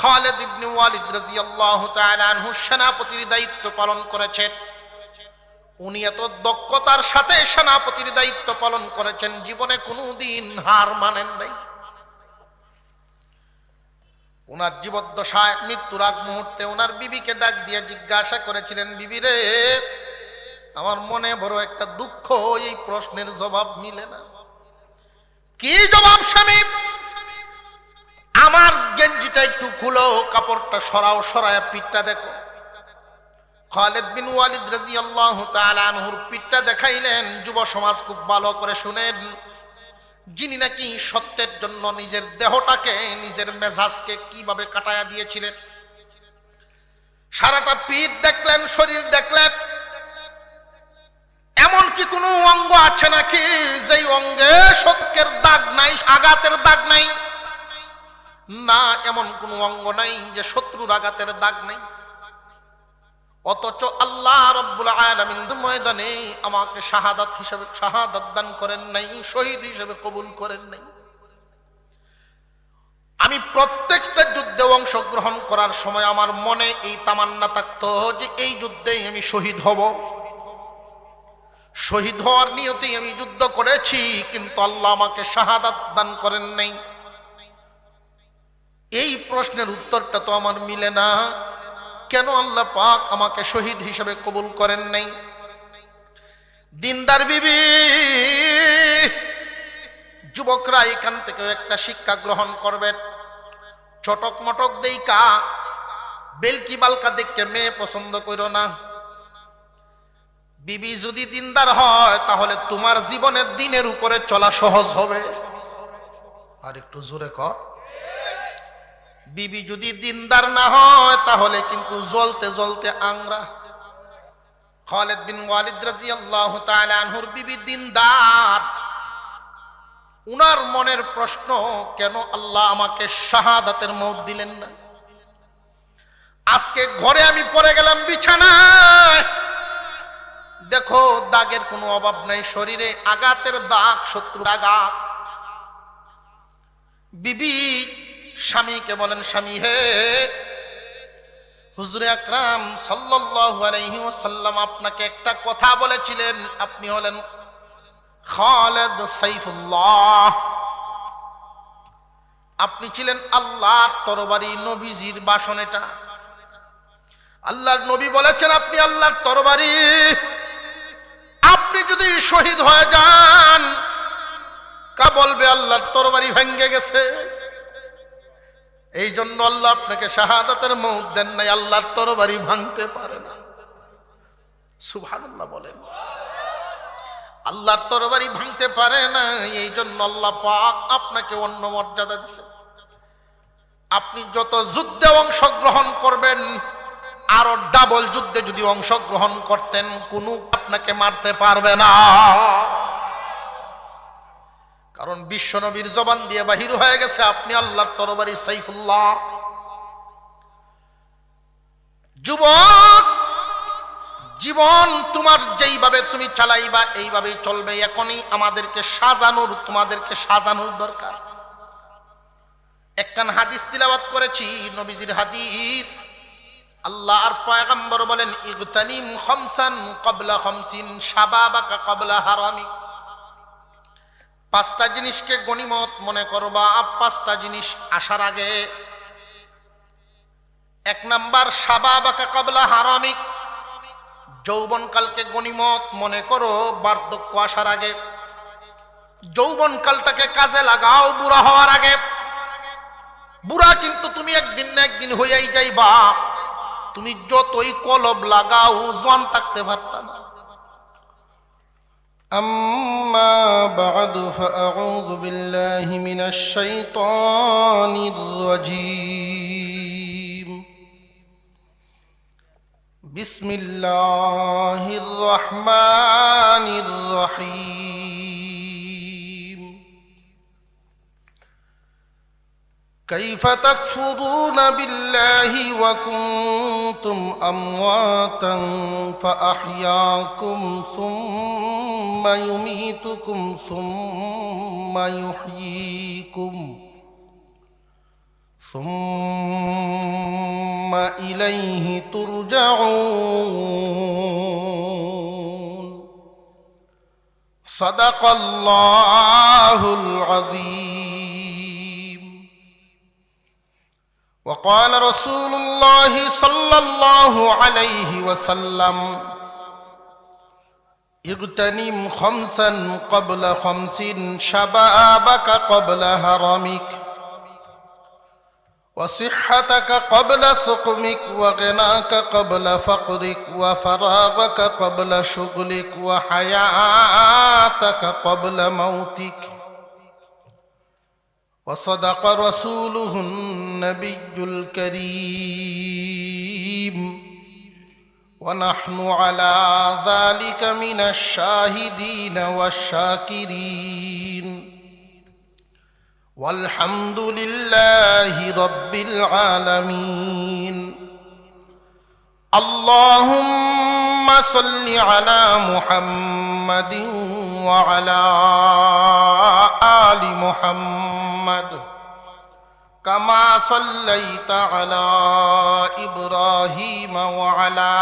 খালিদ ইবনে ওয়ালিদ রাদিয়াল্লাহু তাআলা আনহু সেনাপতির দায়িত্ব পালন করেছেন। উনি এত দক্ষতার সাথে সেনাপতির দায়িত্ব পালন করেছেন, জীবনে কোনোদিন হার মানেন নাই। ওনার জীবদ্দশায় মৃত্যুর আগ মুহূর্তে ওনার বিবিকে ডাক দিয়ে জিজ্ঞাসা করেছিলেন, বিবি রে, আমার মনে বড় একটা দুঃখ, এই প্রশ্নের জবাব মিলে না। কি জবাব স্বামী? আমার গেঞ্জিটা একটু খুলো, কাপড়টা সরাও, সরায়া পিঠটা দেখো। খালিদ বিন ওয়ালিদ রাদিয়াল্লাহু তাআলা আনহুর পিঠটা দেখাইলেন। যুব সমাজ খুব ভালো করে শুনেন, যিনি নাকি সত্যের জন্য নিজের দেহটাকে, নিজের মেজাজকে কিভাবে কাটায়া দিয়েছিলেন। সারাটা পিঠ দেখলেন, শরীর দেখলেন, এমন কি কোনো অঙ্গ আছে নাকি যেই অঙ্গে সত্যের দাগ নাই, আঘাতের দাগ নাই? না, এমন কোনো অঙ্গ নাই যে শত্রুর আঘাতের দাগ নাই। অথচ আল্লাহ রাব্বুল আলামিন ময়দানে আমাকে শাহাদাত দান করেন নাই, শহীদ হিসেবে কবুল করেন নাই। আমি প্রত্যেকটা যুদ্ধে অংশগ্রহণ করার সময় আমার মনে এই তামান্না থাকতো যে এই যুদ্ধেই আমি শহীদ হব। শহীদ হওয়ার নিয়তেই আমি যুদ্ধ করেছি, কিন্তু আল্লাহ আমাকে শাহাদাত দান করেন নাই। এই প্রশ্নের উত্তরটা তো আমার মিলে না। কেন আল্লাহ পাক আমাকে শহীদ হিসেবে কবুল করেন নাই? দিনদার বিবি, যুবকরা এখান থেকে একটা শিক্ষা গ্রহণ করবেন। চটক মটক দেইকা, বেলকি বালকা দেখকে মেয়ে পছন্দ করো না। বিবি যদি দিনদার হয় তাহলে তোমার জীবনের দিনের উপরে চলা সহজ হবে। আর একটু জোরে কর। বিবি যদি দিনদার না হয় তাহলে কিন্তু জ্বলতে জ্বলতে আংরা। খালিদ বিন ওয়ালিদ রাদিয়াল্লাহু তাআলা আনহুর বিবি দিনদার। উনার মনের প্রশ্ন, কেন আল্লাহ আমাকে শাহাদাতের মওত দিলেন না? আজকে ঘরে আমি পড়ে গেলাম বিছানায়, দেখো দাগের কোনো অভাব নাই, শরীরে আঘাতের দাগ, শত্রুর আঘাত। বিবি স্বামীকে বলেন, স্বামী হে, হুজুরে আকরাম সাল্লাল্লাহু আলাইহি ওয়াসাল্লাম আপনাকে একটা কথা বলেছিলেন। আপনি হলেন খালিদ সাইফুল্লাহ, আপনি ছিলেন আল্লাহর তরবারি, নবীজির ভাষণ এটা। আল্লাহর নবী বলেছেন আপনি আল্লাহর তরবারি। আপনি যদি শহীদ হয়ে যান, কা বলবে আল্লাহর তরবারি ভেঙে গেছে। এই জন্য আল্লাহ আপনাকে শাহাদাতের মওত দেন নাই, আল্লাহর তরবারি ভাঙতে পারে না। সুবহানাল্লাহ বলেন। আল্লাহর তরবারি ভাঙতে পারে না, এই জন্য আল্লাহ পাক আপনাকে অন্য মর্যাদা দিয়েছে। আপনি যত যুদ্ধে অংশগ্রহণ করবেন, আরো ডাবল যুদ্ধে যদি অংশগ্রহণ করতেন, কোন আপনাকে মারতে পারবে না। কারণ বিশ্বনবীর জবান দিয়ে বাহির হয়ে গেছে আপনি আল্লাহর তরবারি সাইফুল্লাহ। যুবক, জীবন তোমার যেইভাবে তুমি চালাইবা এইভাবেই চলবে। এখনই আমাদেরকে সাজানোর, তোমাদেরকে সাজানোর দরকার। একখান হাদিস তিলাওয়াত করেছি, নবীজির হাদিস। আল্লাহর পয়গম্বর বলেন, ইগতানিম খামসান ক্বাবলা খামসিন শাবাবাকা ক্বাবলা হারামিক। পাঁচটা জিনিসকে গনিমত মনে করবা, পাঁচটা জিনিস আসার আগে। এক নাম্বার, শাবাবাকা ক্বাবলা হারামিক, যৌবনকালকে গনিমত মনে করো বার্ধক্য আসার আগে। যৌবনকালটাকে কাজে লাগাও বুড়া হওয়ার আগে। বুড়া কিন্তু তুমি একদিন না একদিন হইয়াই যাইবা। তুমি যতই কলব লাগাও জোয়ান থাকতে পারতা না। আম্মা বা'দু ফাআউযু বিল্লাহি মিনাশ শাইতানির রাজীম। বিসমিল্লাহির রহমানির রহিম। كيف تكفرون بالله وكنتم أمواتا فأحياكم ثم يميتكم ثم يحييكم ثم إليه ترجعون صدق الله العظيم وقال رسول الله صلى الله عليه وسلم اغتنم خمسا قبل خمس شبابك قبل هرمك وصحتك قبل سقمك وغناك قبل فقرك وفراغك قبل شغلك وحياتك قبل موتك وصدق رسوله النبي الكريم ونحن على ذلك من الشاهدين والشاكرين والحمد لله رب العالمين اللهم صل على محمد وعلى آل محمد كما صليت على إبراهيم وعلى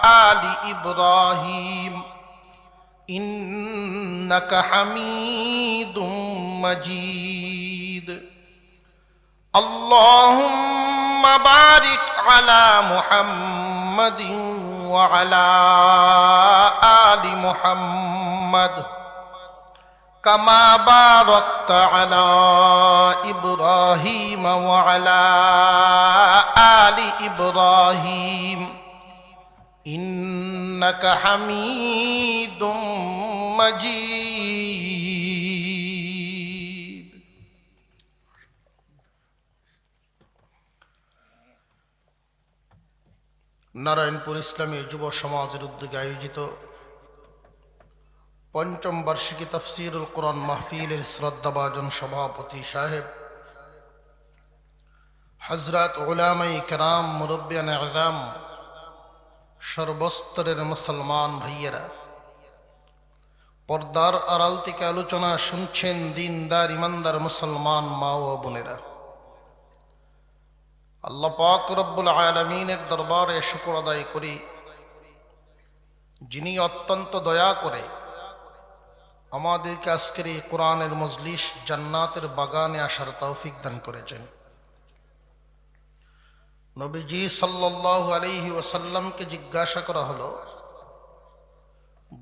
آل إبراهيم إنك حميد مجيد اللهم بارك على محمد وعلى آل محمد كما باركت على إبراهيم وعلى آل إبراهيم إنك حميد مجيد নারায়ণপুর ইসলামী যুব সমাজের উদ্যোগে আয়োজিত পঞ্চম বার্ষিকী তাফসীরুল কোরআন মাহফিলের শ্রদ্ধাভাজন সভাপতি সাহেব হযরত উলামায়ে কেরাম মুরব্বিয়ানে আযম সর্বস্তরের মুসলমান ভাইয়েরা পর্দার আড়াল থেকে আলোচনা শুনছেন দিনদার ইমানদার মুসলমান মা ও বোনেরা আল্লাহ পাক রব্বুল আলামিনের দরবারে শুকর আদায় করি যিনি অত্যন্ত দয়া করে আমাদেরকে আজকের এই কোরআনের মজলিস জান্নাতের বাগানে আসার তৌফিক দান করেছেন নবীজি সাল্লাল্লাহু আলাইহি ওয়াসাল্লামকে জিজ্ঞাসা করা হলো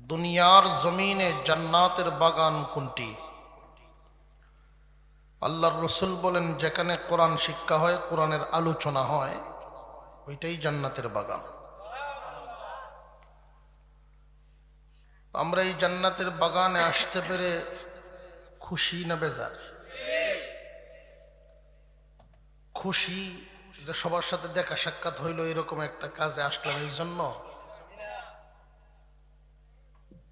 দুনিয়ার জমিনে জান্নাতের বাগান কোনটি আল্লাহর রাসূল বলেন যেখানে কোরআন শিক্ষা হয় কোরআনের আলোচনা হয় ওইটাই জান্নাতের বাগান আমরা এই জান্নাতের বাগানে আসতে পেরে খুশি না বেজার খুশি যে সবার সাথে দেখা সাক্ষাৎ হইল এরকম একটা কাজে আসলাম এই জন্য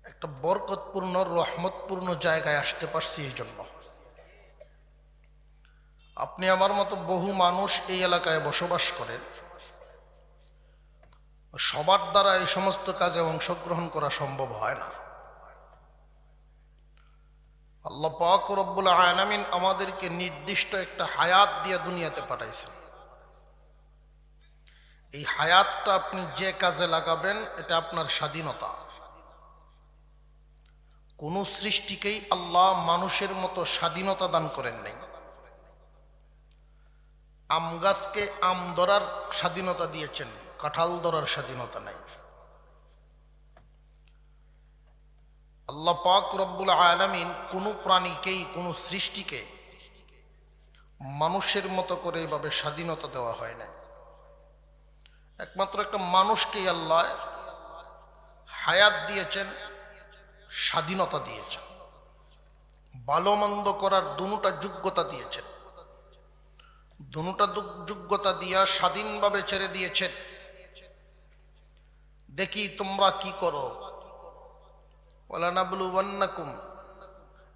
একটা বরকতপূর্ণ রহমতপূর্ণ জায়গায় আসতে পারছি এই জন্য আপনি আমার মতো বহু মানুষ এই এলাকায় বসবাস করেন সবার দ্বারা এই সমস্ত কাজে অংশগ্রহণ করা সম্ভব হয় না আল্লাহ পাক রব্বুল আলামিন আমাদেরকে নির্দিষ্ট একটা হায়াত দিয়ে দুনিয়াতে পাঠাইছেন এই হায়াতটা আপনি যে কাজে লাগাবেন এটা আপনার স্বাধীনতা কোন সৃষ্টিকেই আল্লাহ মানুষের মতো স্বাধীনতা দান করেন নাই আম গাছকে আম ধরার স্বাধীনতা দিয়েছেন কাঁঠাল ধরার স্বাধীনতা নাই আল্লাহ পাক রব্বুল আলামিন কোন প্রাণীকেই কোন সৃষ্টিকে মানুষের মতো করে এইভাবে স্বাধীনতা দেওয়া হয় না একমাত্র একটা মানুষকেই আল্লাহ হায়াত দিয়েছেন স্বাধীনতা দিয়েছেন ভালো মন্দ করার দুটা যোগ্যতা দিয়েছেন দুটা যোগ্যতা দিয়া স্বাধীনভাবে ছেড়ে দিয়েছেন দেখি তোমরা কি করো ওয়ালা নাবলুওয়ান্নাকুম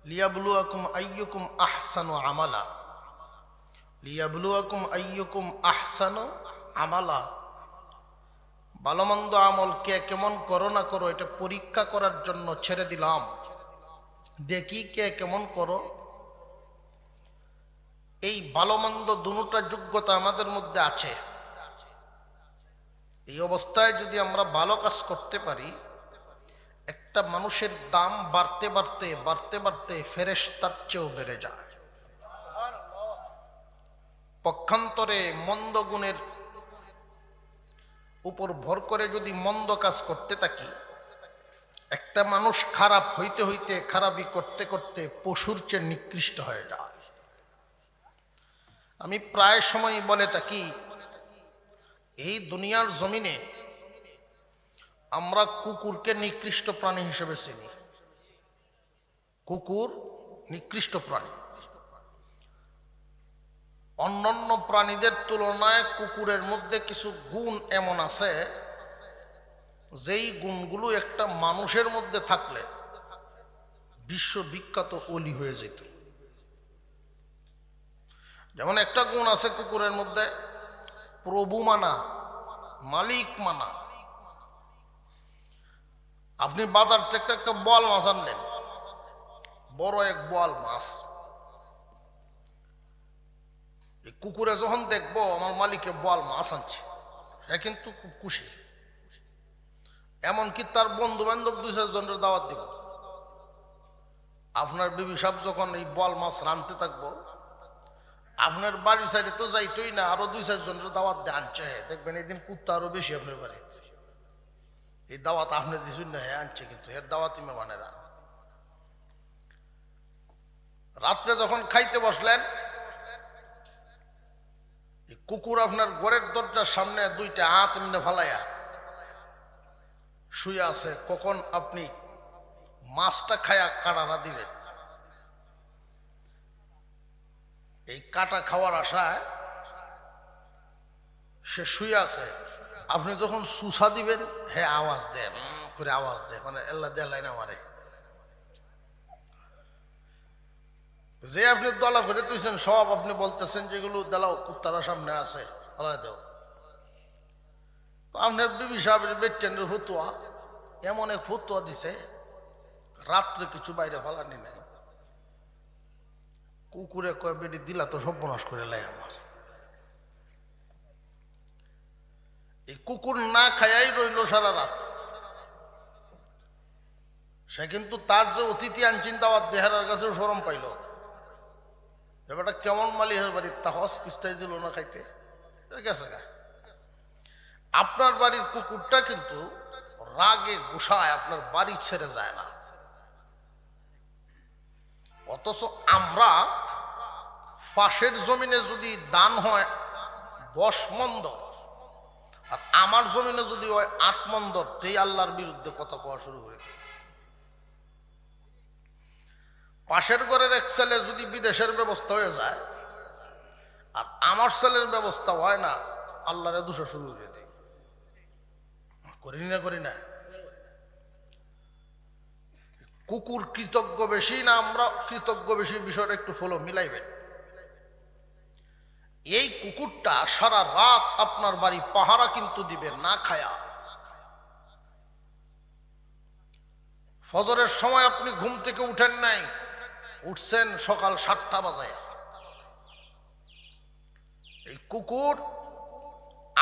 লিয়াবলুয়াকুম আইয়ুকুম আহসানু আমালা লিয়াবলুয়াকুম আইয়ুকুম আহসানু আমালা ভালো মন্দ আমল কে কেমন করো না করো এটা পরীক্ষা করার জন্য ছেড়ে দিলাম দেখি কে কেমন করো এই ভালো মন্দ দুটোটা যোগ্যতা আমাদের মধ্যে আছে। এই অবস্থায় যদি আমরা ভালো কাজ করতে পারি, একটা মানুষের দাম বাড়তে বাড়তে বাড়তে বাড়তে ফেরেশতার চেয়েও বেড়ে যায়। পক্ষান্তরে মন্দ গুণের উপর ভর করে যদি মন্দ কাজ করতে থাকি, একটা মানুষ খারাপ হইতে হইতে খারাপই করতে করতে পশুর চেয়ে নিকৃষ্ট হয়ে যায়। আমি প্রায় সময় বলে থাকি, এই দুনিয়ার জমিনে আমরা কুকুরকে নিকৃষ্ট প্রাণী হিসেবে চিনি। কুকুর নিকৃষ্ট প্রাণী। অন্যান্য প্রাণীদের তুলনায় কুকুরের মধ্যে কিছু গুণ এমন আছে, যেই গুণগুলো একটা মানুষের মধ্যে থাকলে বিশ্ববিখ্যাত অলি হয়ে যেত। যেমন একটা গুণ আছে কুকুরের মধ্যে, প্রভু মানা, মালিক মানা। আপনি বাজার থেকে একটা বোয়াল মাছ আনলেন, বড় এক বোয়াল মাছ। এই কুকুরে যখন দেখবো আমার মালিকে বোয়াল মাছ আনছে, সে কিন্তু খুব খুশি। এমনকি তার বন্ধু বান্ধব 2-4 জনের দাওয়াত দিব। আপনার বিবি সাহেব যখন এই বোয়াল মাছ রাঁধতে থাকবো, আপনার বাড়ি সাইডে তো যাইতই না, আরো 2-4 জনের দাওয়াত দিয়ে আনছে। দেখবেন এই দিন কুত্তা আরো বেশি আপনার বাড়ি। এই দাওয়াত আপনি দিচ্ছেন না, হ্যাঁ আনছে, কিন্তু এর দাওয়াতই মেহমানেরা। রাত্রে যখন খাইতে বসলেন, কুকুর আপনার ঘরের দরজার সামনে 2টা হাত এমনি ফালাইয়া শুয়ে আছে। কখন আপনি মাছটা খায়া কাটাটা দিবেন, এই কাটা খাওয়ার আশায় সে শুয়ে আছে। আপনি যখন সুসা দিবেন, হ্যাঁ আওয়াজ দেয়, করে আওয়াজ দেয়, মানে এল্লা দেলাই না মারে। যে আপনি দলা করে তুইছেন সব আপনি বলতেছেন যেগুলো দেলাও কুত্তারা সামনে আছে, দেও। আপনার বিবি সাহেবের বেটেনের ফতুয়া, এমন এক ফতুয়া দিছে, রাত্রে কিছু বাইরে ফেলানি নাই। কুকুরে কয় বেটি দিলা তো সর্বনাশ করে লাই আমার। এই কুকুর না খায়াই রইল সারা রাত। সে কিন্তু তার যে অতিথি আনচিন দাওয়াত দেহারার কাছে শরম পাইল। এবারটা কেমন মালিকের বাড়ির তাহস কিস্তাই দিল না খাইতে, গেছে গা। আপনার বাড়ির কুকুরটা কিন্তু রাগে গুসায় আপনার বাড়ি ছেড়ে যায় না। অথচ আমরা পাশের জমিনে যদি দান হয় 10 মন্দর, আর আমার জমিনে যদি হয় 8 মন্দর, তেই আল্লাহর বিরুদ্ধে কথা কওয়া শুরু করে দিই। পাশের ঘরের এক ছেলে যদি বিদেশের ব্যবস্থা হয়ে যায়, আর আমার ছেলের ব্যবস্থা হয় না, আল্লাহরে দোষা শুরু করে দিই। করি না। কুকুর কৃতজ্ঞ বেশি না আমরা কৃতজ্ঞ বেশি, বিষয়টা একটু ফলো মিলাইবেন। এই কুকুরটা সারা রাত আপনার বাড়ি পাহারা কিন্তু দিবে না খায়া। ফজরের সময় আপনি ঘুম থেকে উঠেন নাই, উঠছেন সকাল 7টা বাজে। এই কুকুর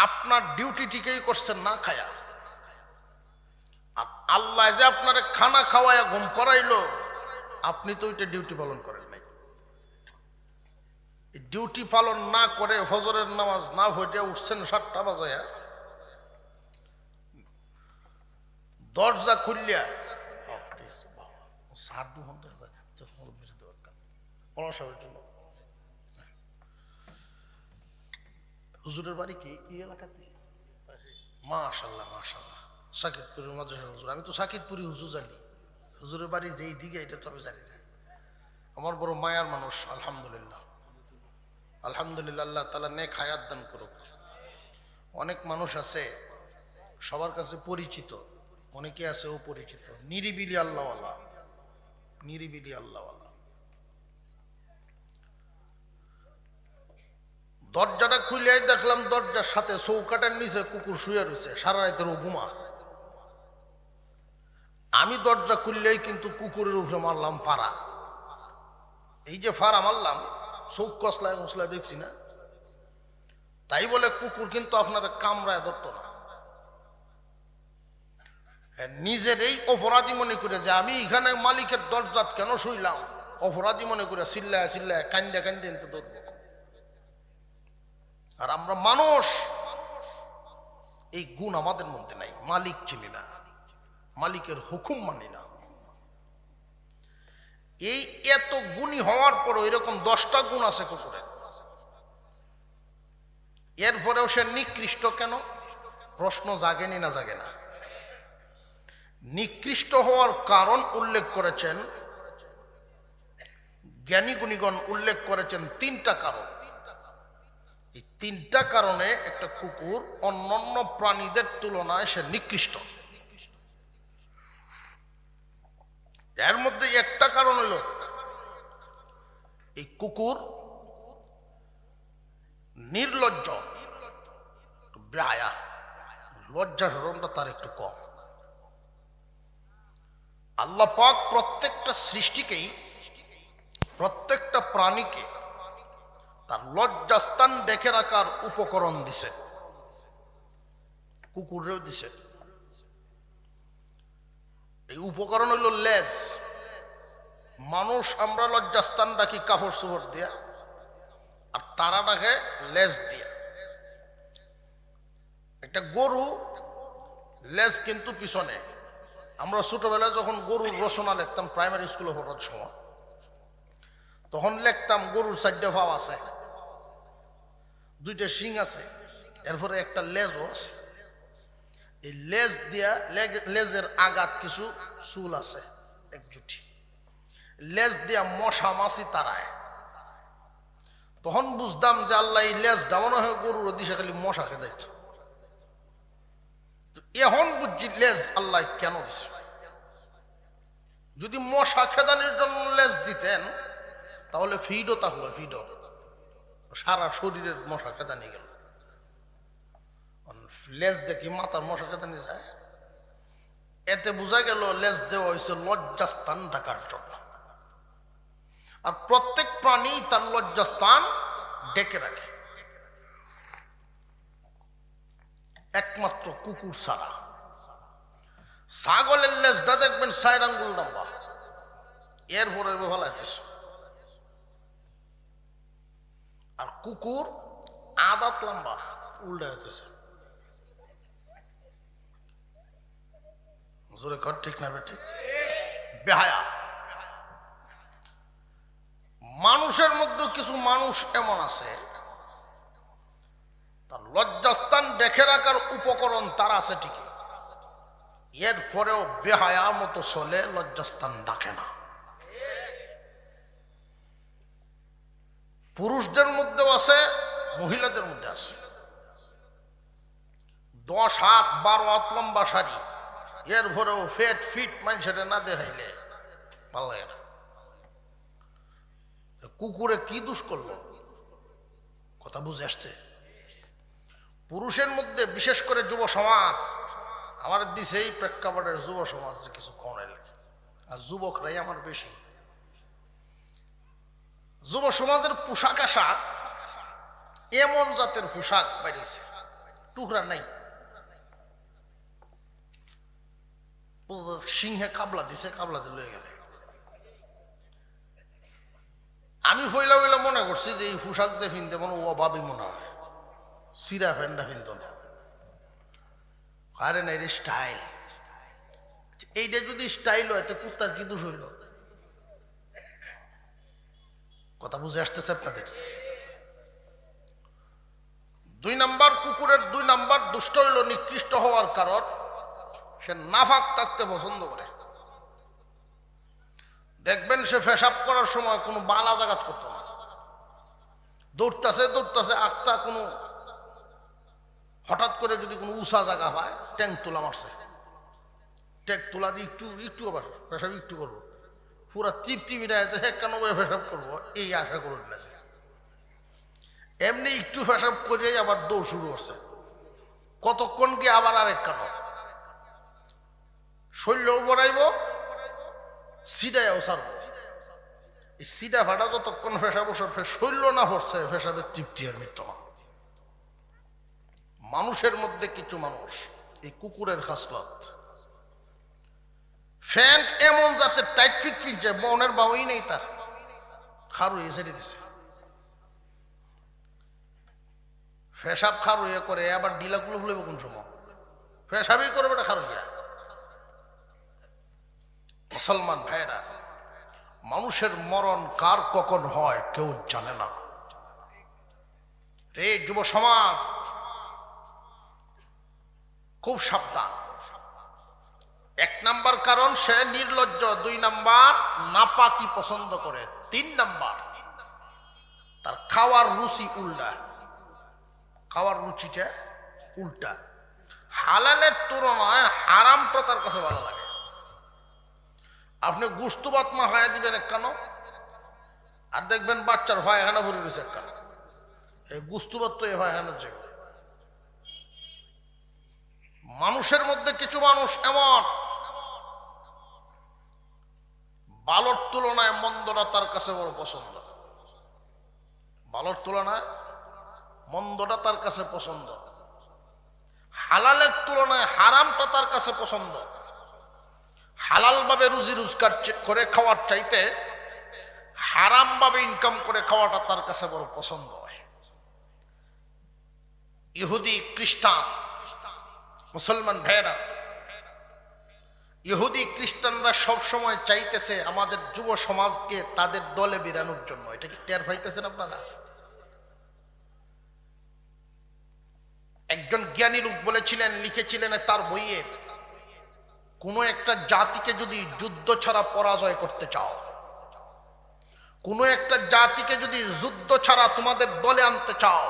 আপনার ডিউটি ঠিকই করছেন না খায়া। আর আল্লাহ যে আপনার খানা খাওয়ায় ঘুম পাড়াইলো, আপনি তো ওইটা ডিউটি পালন করেন নাই। ডিউটি পালন না করে ফজরের নামাজ না হইতে উঠছেন 7টা বাজে, দরজা খুললিয়া হুজুরের বাড়ি কি এলাকাতে? মাশাআল্লাহ মাশাআল্লাহ, সাকিবপুরের মাদ্রাসা হুজুর। আমি তো সাকিবপুরি হুজুর জানি, হুজুরের বাড়ি যেই দিকে এটা তো আমি জানি না। আমার বড় মায়ার মানুষ, আলহামদুলিল্লাহ আলহামদুলিল্লাহ। আল্লাহ তাআলা নেক হায়াত দান করুক। অনেক মানুষ আছে সবার কাছে পরিচিত, অনেকে আছে অপরিচিত, নিরিবিলি আল্লাহওয়ালা, নিরিবিলি আল্লাহওয়ালা। দরজাটা খুলিয়াই দেখলাম দরজার সাথে চৌকাটার নিচে কুকুর শুয়ে রয়েছে, সারা রাতের ঘুমা। আমি দরজা খুললেই কিন্তু কুকুরের উপরে মারলাম ফাড়া। এই যে ফাড়া মারলাম, চোখ কসলায় কসলায় দেখছি না, তাই বলে কুকুর কিন্তু আপনারা কামড়ায় ধরতো না। নিজেরই অপরাধী মনে করে যে আমি এখানে মালিকের দরজাত কেন শুইলাম, অপরাধী মনে করে চিল্লায় চিল্লায় কান্দে কান্দে এনতে ধরব। আর আমরা মানুষ, এই গুণ আমাদের মধ্যে নাই। মালিক চিনি না, মালিকের হুকুম মানি না। এই এত গুণী হওয়ার পরও এরকম 10টা গুণ আছে কুকুরের, এরপরেও সে নিকৃষ্ট কেন? প্রশ্ন জাগেনি না জাগে না? নিকৃষ্ট হওয়ার কারণ উল্লেখ করেছেন জ্ঞানী গুণীগণ, উল্লেখ করেছেন 3টা কারণ। এই 3টা কারণে একটা কুকুর অন্যান্য প্রাণীদের তুলনায় সে নিকৃষ্ট। এর মধ্যে একটা কারণ হলো এই কুকুর নির্লজ্জ, বেহায়া, লজ্জা শরমটা তার একটু কম। আল্লাহ পাক প্রত্যেকটা সৃষ্টিকেই, প্রত্যেকটা প্রাণীকে তার লজ্জাস্থান দেখে রাখার উপকরণ দিছে, কুকুরেও দিছে। এই উপকরণ হইল লেজ। মানুষ আমরা লজ্জাস্থান রাখি কাপড় চোপড় দিয়া, আর তারা রাখে লেজ দিয়া। একটা গরু লেজ কিন্তু পিছনে। আমরা ছোটবেলায় যখন গরুর রচনা লিখতাম প্রাইমারি স্কুলে পড়ার সময়, তখন লিখতাম গরুর 4টা পা আছে, 2টা শিং আছে, এরপরে একটা লেজও আছে। এই লেজ দিয়া, লেজের আঘাত কিছু চুল আছে একজুটি, লেজ দিয়া মশা মাছি তারায়। তখন বুঝতাম যে আল্লাহ এই লেজ ডামানো হয়ে গরুর দিশে খালি মশা খেদাইছ। এখন বুঝছি লেজ আল্লাহ কেন দিছে। যদি মশা খেদানির জন্য লেজ দিতেন তাহলে ফিডও তাহলে ফিডও সারা শরীরের মশা খেদানি গেল। লেজ দেখি মাথার মশা খেদানি যায়। এতে বোঝা গেল লেজ দেওয়া হয়েছে লজ্জাস্থান ঢাকার জন্য। আর প্রত্যেক প্রাণী তার লজ্জাস্থান ডেকে রাখে, একমাত্র কুকুর ছাড়া। ছাগলের লেজটা দেখবেন 4 আঙ্গুল লম্বা, এরপরে ভালাইতেছে। আর কুকুর আদাত লম্বা, উল্টা হইতেছে। জোরে কর, ঠিক না বেঠিক? বেহায়া। মানুষের মধ্যে কিছু মানুষ এমন আছে তার লজ্জাস্থান দেখে রাখার উপকরণ তার আছে ঠিকই, এরপরেও বেহায়া মতো চলে, লজ্জাস্থান ডাকে না। পুরুষদের মধ্যেও আছে, মহিলাদের মধ্যে আছে। 10 হাত 12 হাত লম্বা শাড়ি, এরপরেও ফেট ফিট মানুষের না দেখাইলে ভালো লাগে না। কুকুরে কি দোষ করলো? কথা বুঝে আসছে? পুরুষের মধ্যে বিশেষ করে যুব সমাজ, আমার দিছে এই প্রেক্ষাপটের যুব সমাজ যে কিছু কমে লেখে, আর যুবকরাই আমার বেশি। যুব সমাজের পোশাক আশাক এমন জাতের পোশাক বেরিয়েছে, টুকরা নাই। সিংহে কাবলা দিছে, কাবলা দিয়ে লয়ে গেছে। আমি ফইলা ফইলা মনে করছি যে এই পোশাক যে ফিনতে মনে ও ভাবি মনে হয় সিরা ফ্যান্ডা ফিনত না। আরে না, এটা স্টাইল। এইটা যদি স্টাইল হয় তো কুত্তার কি দোষ হইল? কথা বুঝে আসতেছে আপনাদের? 2 নাম্বার, কুকুরের 2 নাম্বার দুষ্ট হইল নিকৃষ্ট হওয়ার কারণ সে নাফাক থাকতে পছন্দ করে। দেখবেন সে পেশাব করার সময় কোনো বালা জাগাত করতো না, দৌড়তাছে দৌড়তাছে আখতা কোনো হঠাৎ করে যদি কোনো উষা জায়গা পায় ট্যাঙ্ক তোলা মারছে, ট্যাঙ্ক তোলা দিয়ে একটু একটু আবার পেশাব একটু করবো, পুরা তৃপ্তি মিটায় আছে কেন পেশাব করবো এই আশা করে নিয়েছে। এমনি একটু পেশাব করে আবার দৌড় শুরু করছে, কতক্ষণ কি আবার আরেক কেন শরীরও বড়াইব, সিডাইও সারব। এই সিডা ফাটা যতক্ষণ ফেসা বসে শৈল না পড়ছে ফেসাবে তৃপ্তি আর মৃত্যু না। মানুষের মধ্যে কিছু মানুষ এই কুকুরের খাসলত, ফ্যান্ট এমন যাতে টাইট ফিট ফিনছে মনের বাবুই নেই, তার খারুয়ে ছেড়ে দিছে, ফেসাব খারুয়ে করে আবার ডিলা গুলো ভুলে কোন সময় ফেসাবই করবে এটা খারুয়া। মুসলমান ভাইরা, মানুষের মরণ কার কখন হয় কেউ জানে না। রে যুব সমাজ, খুব সাবধান। 1 নাম্বার কারণ সে নির্লজ্জ, 2 নাম্বার নাপাকি পছন্দ করে, 3 নাম্বার তার খাওয়ার রুচি উল্টা, খাওয়ার রুচিটা উল্টা। হালালের তুলনায় হারামটা তার কাছে ভালো লাগে। আপনি গুস্তু ভাত মা খাইয়া দিবেন কেন, আর দেখবেন বাচ্চার ভাই এখানে ভরে রয়েছে কেন, এই গুস্তু ভাত তো এ ভাই এখানের জায়গা। মানুষের মধ্যে কিছু মানুষ এমন, ভালোর তুলনায় মন্দটা তার কাছে বড় পছন্দ, ভালোর তুলনায় মন্দটা তার কাছে পছন্দ, হালালের তুলনায় হারামটা তার কাছে পছন্দ। হালাল ভাবে রুজি রোজগার করে খাওয়ার চাইতে হারাম ভাবে ইনকাম করে খাওয়াটা তার কাছে বড় পছন্দ হয়। ইহুদি খ্রিস্টান, মুসলমান ভাইরা, ইহুদি খ্রিস্টানরা সবসময় চাইতেছে আমাদের যুব সমাজকে তাদের দলে বেরানোর জন্য। এটা কি টের পাইতেছেন আপনারা? একজন জ্ঞানী লোক বলেছিলেন, লিখেছিলেন তার বইয়ে, কোনো একটা জাতিকে যদি যুদ্ধ ছাড়া পরাজয় করতে চাও, কোনো একটা জাতিকে যদি যুদ্ধ ছাড়া তোমাদের দলে আনতে চাও,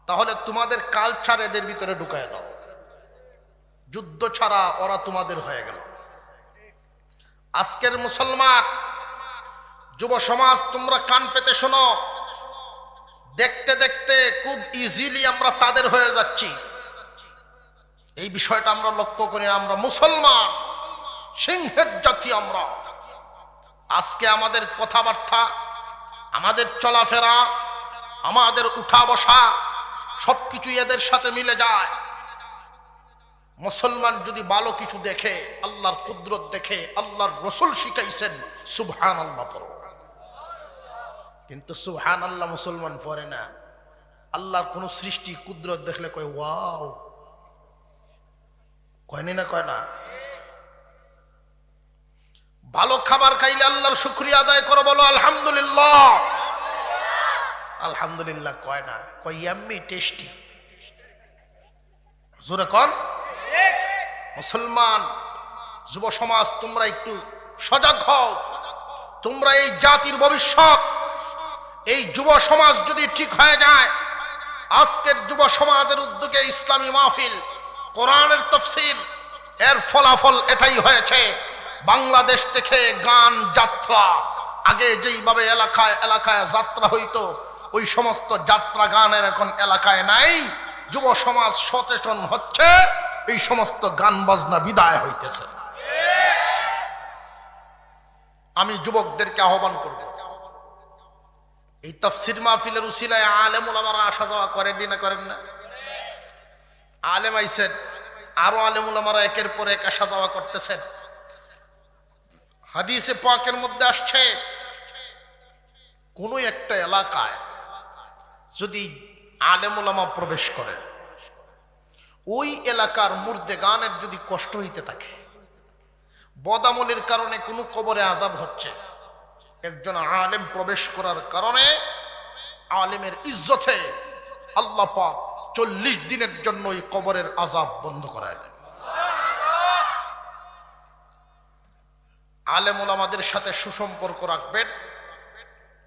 তাহলে তোমাদের কালচার এদের ভিতরে ঢুকায় দাও। যুদ্ধ ছাড়া ওরা তোমাদের হয়ে গেল। আজকের মুসলমান যুব সমাজ, তোমরা কান পেতে শোনো, দেখতে দেখতে খুব ইজিলি আমরা তাদের হয়ে যাচ্ছি। এই বিষয়টা আমরা লক্ষ্য করি। আমরা মুসলমান, সিংহের জাতি আমরা। আজকে আমাদের কথাবার্তা, আমাদের চলাফেরা, আমাদের উঠা বসা সবকিছু এদের সাথে মিলে যায়। মুসলমান যদি ভালো কিছু দেখে, আল্লাহর কুদরত দেখে, আল্লাহর রসুল শিখাইছেন সুবহানাল্লাহ পড়ো, কিন্তু সুবহানাল্লাহ মুসলমান পড়ে না। আল্লাহর কোন সৃষ্টি কুদরত দেখলে কয় ওয়াও, কয়নি না, কয় না। ভালো খাবার খাইলে আল্লাহর শুকরিয়া আদায় করো, বলো আলহামদুলিল্লাহ। আলহামদুলিল্লাহ কয় না, কয় ইয়াম্মি, টেস্টি। জোরে কন। মুসলমান যুব সমাজ, তোমরা একটু সজাগ হও। তোমরা এই জাতির ভবিষ্যৎ। এই যুব সমাজ যদি ঠিক হয়ে যায়, আজকের যুব সমাজের উদ্যোগে ইসলামী মাহফিল, কোরআনের তাফসীর, এর ফলাফল এটাই হয়েছে। বাংলাদেশ থেকে গান যাত্রা, আগে যেইভাবে এলাকায় এলাকায় যাত্রা হইতো, ওই সমস্ত যাত্রা গানের এখন এলাকায় নাই। যুব সমাজ সচেতন হচ্ছে, এই সমস্ত গান বাজনা বিদায় হইতেছে। আমি যুবকদেরকে আহ্বান করব, এই তাফসীর মাহফিলের উসিলায় আলেম ওলামারা আসা যাওয়া করেন না, করেন না? আলেম আইছেন, আরো আলেম ওলামারা একের পর এক আসা যাওয়া করতেছেন। হাদিসে পাকের মধ্যে আসছে, কোন একটা এলাকায় যদি আলেম ওলামা প্রবেশ করেন, ওই এলাকার মুর্দে গানের যদি কষ্ট হইতে থাকে, বদামলের কারণে কোনো কবরে আযাব হচ্ছে, একজন আলেম প্রবেশ করার কারণে আলেমের ইজ্জতে আল্লাহ পাক 40 দিনের জন্য ওই কবরের আযাব বন্ধ করায় দেন। আলেম ওলামাদের সাথে সুসম্পর্ক রাখবেন।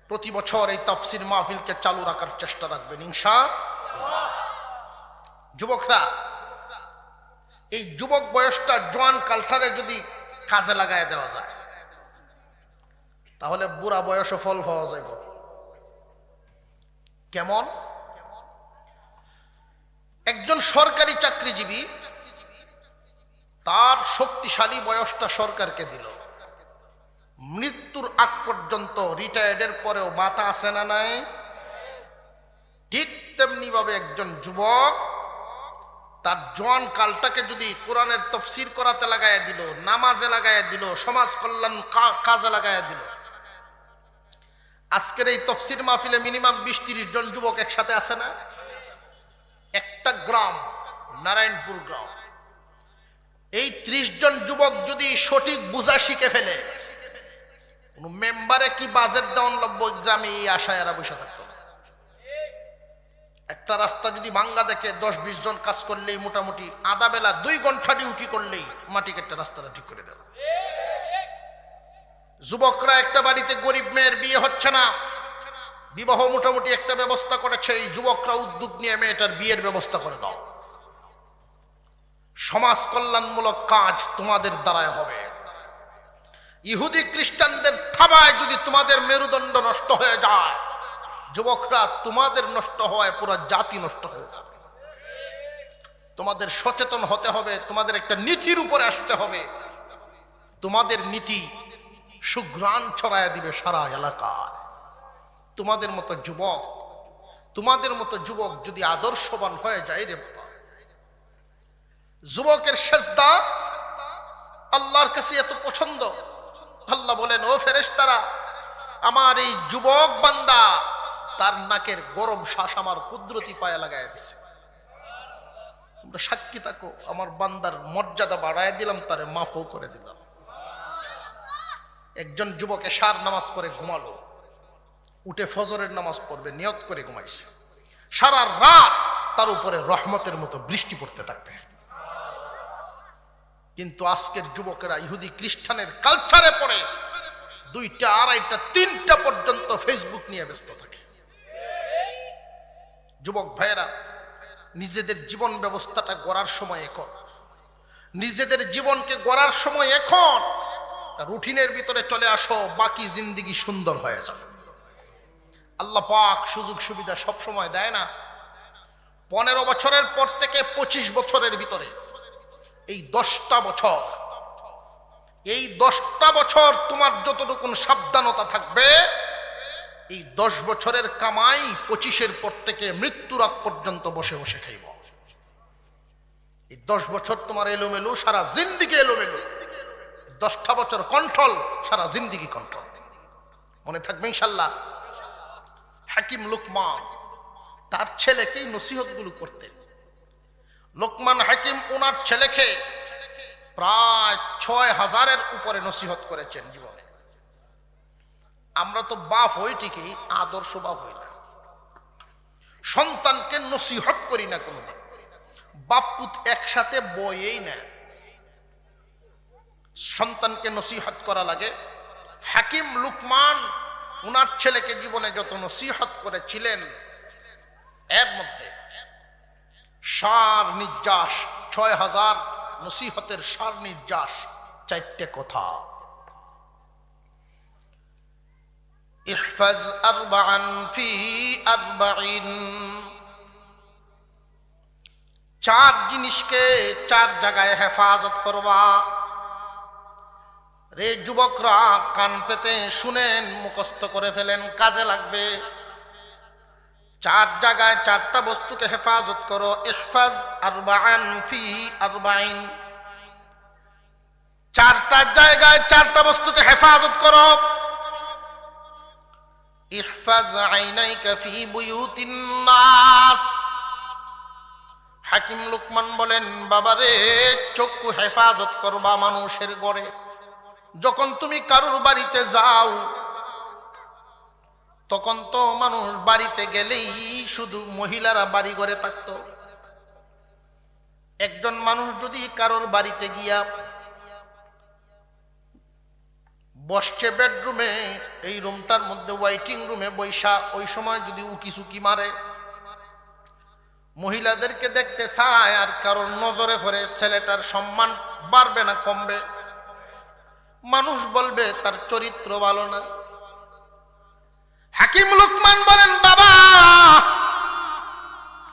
প্রতি বছর এই তাফসীর মাহফিলকে চালু রাখার চেষ্টা রাখবেন ইনশাআল্লাহ। যুবকরা, এই যুবক বয়সটা জোয়ান কালটারে যদি কাজে লাগায় দেওয়া যায়, তাহলে বুড়া বয়সে ফল পাওয়া যাবে। কেমন? একজন সরকারি চাকরিজীবী তার শক্তিশালী বয়সটা সরকারকে দিল, মৃত্যুর আগ পর্যন্ত, রিটায়ার্ডের পরেও মাথা আছে না নাই? ঠিক তেমনি ভাবে একজন যুবক তার জোয়ান কালটাকে যদি কোরআনের তফসির করাতে লাগাইয়া দিল, নামাজে লাগাইয়া দিল, সমাজ কল্যাণ কাজে লাগাইয়া দিল। আজকের এই তফসির মাহফিলে মিনিমাম 20-30 জন যুবক একসাথে আছে না? একটা গ্রাম, নারায়ণপুর গ্রাম, এই 30 জন যুবক যদি সঠিক বুঝা শিখে ফেলে, কোন মেম্বারে কি বাজেট দেওয়ান লাগবে গ্রামে, এই আশায় এরা বসে থাকতো। একটা রাস্তা যদি ভাঙ্গা দেখে 10-20 জন কাজ করলেই মোটামুটি আধা বেলা 2 ঘন্টা ডিউটি করলেই মাটি কেটে রাস্তাটা ঠিক করে দেবে। যুবকরা একটা বাড়িতে গরিব মেয়ের বিয়ে হচ্ছে না, বিবাহ মোটামুটি একটা ব্যবস্থা করেছে, এই যুবকরা উদ্যোগ নিয়ে মেয়েটার বিয়ের ব্যবস্থা করে দাও। সমাজ কল্যাণমূলক কাজ তোমাদের দ্বারাই হবে। ইহুদি খ্রিস্টানদের থাবায় যদি তোমাদের মেরুদণ্ড নষ্ট হয়ে যায়, যুবকরা তোমাদের নষ্ট হয়, পুরো জাতি নষ্ট হয়ে যাবে। তোমাদের সচেতন হতে হবে, তোমাদের একটা নীতির উপরে আসতে হবে। তোমাদের নীতি সুঘ্রাণ ছড়ায় দিবে সারা এলাকায়। তোমাদের মতো যুবক যদি আদর্শবান হয়ে যায় রে বাবা, যুবকের সেজদা আল্লাহর কাছে এত পছন্দ। আল্লাহ বলেন, ও ফেরেশতারা, আমার এই যুবক বান্দা তার নাকের গরম শ্বাস আমার কুদরতি পায়ে লাগায় দিছে। তোমরা সাক্ষী থাকো, আমার বান্দার মর্যাদা বাড়ায় দিলাম, তারে মাফও করে দিলাম। একজন যুবক এশার নামাজ পড়ে ঘুমালো, উঠে ফজরের নামাজ পড়বে নিয়ত করে ঘুমাইছে। সারা রাত তার উপরে রহমতের মতো বৃষ্টি পড়তে থাকবে। কিন্তু আজকের যুবকেরা ইহুদি খ্রিস্টানের কালচারে পড়ে 2টা, 2:30, 3টা পর্যন্ত ফেসবুক নিয়ে ব্যস্ত থাকে। যুবক ভাইয়েরা, নিজেদের জীবন ব্যবস্থাটা গড়ার সময় এখন, নিজেদের জীবনকে গড়ার সময় এখন। রুটিনের ভিতরে চলে আসো, বাকি জিন্দেগি সুন্দর হয়ে যাবে। আল্লাহ পাক সুযোগ সুবিধা সব সময় দেয় না। 15 বছরের পর থেকে 25 বছরের ভিতরে এই 10টা বছর, এই 10টা বছর তোমার যতটুকু সাবধানতা থাকবে, এই 10 বছরের কামাই 25-এর পর থেকে মৃত্যুর আগ পর্যন্ত বসে বসে খাইব। এই 10 বছর তোমার এলোমেলো, সারা জিন্দেগি এলোমেলো। 10টা বছর কন্ট্রোল, সারা জিন্দেগি কন্ট্রোল। মনে থাকবে ইনশাল্লাহ। হাকিম লোকমান তার ছেলেকেই নসিহতগুলো করতেন। লোকমান হাকিম ওনার ছেলেকে প্রায় 6000-এর উপরে নসিহত করেছেন জীবনে। আমরা তো বাপ হই ঠিকই, আদর্শ বাপ হই না। সন্তানকে নসিহত করি না কোনোদিন। বাপ পুত একসাথে বয়েই না, সন্তানকে নসিহত করা লাগে। হাকিম লোকমান ওনার ছেলেকে জীবনে যত নসিহত করেছিলেন, এর মধ্যে সার নির্যাস 6000 নসিহতের সার নির্যাস 4টে কথা। ইহফাজ আরবাআন ফি আরবাঈন, 4 জিনিসকে 4 জায়গায় হেফাজত করবা। রে যুবকরা, কান পেতে শুনেন, মুখস্থ করে ফেলেন, কাজে লাগবে। 4 জায়গায় 4টা বস্তুকে হেফাজত করো। ইহফাজ আরবাআন ফি আরবাঈন, 4টা জায়গায় 4টা বস্তুকে হেফাজত করো। ইহফাজ আইনাইকা ফি বুয়ুতিন নাস, হাকিম লোকমান বলেন, বাবারে, চক্ষু হেফাজত করবা মানুষের ঘরে। যখন তুমি কারুর বাড়িতে যাও, তখন তো মানুষ বাড়িতে গেলেই শুধু মহিলারা বাড়ি ঘরে থাকতো। একজন মানুষ যদি কারোর বাড়িতে গিয়া বসছে বেডরুমে, এই রুমটার মধ্যে ওয়াইটিং রুমে বৈশা, ওই সময় যদি উকি সুকি মারে, মহিলাদেরকে দেখতে চায় আর কারোর নজরে পড়ে, ছেলেটার সম্মান বাড়বে না কমবে? মানুষ বলবে তার চরিত্র ভালো না। হাকিম লোকমান বলেন, বাবা,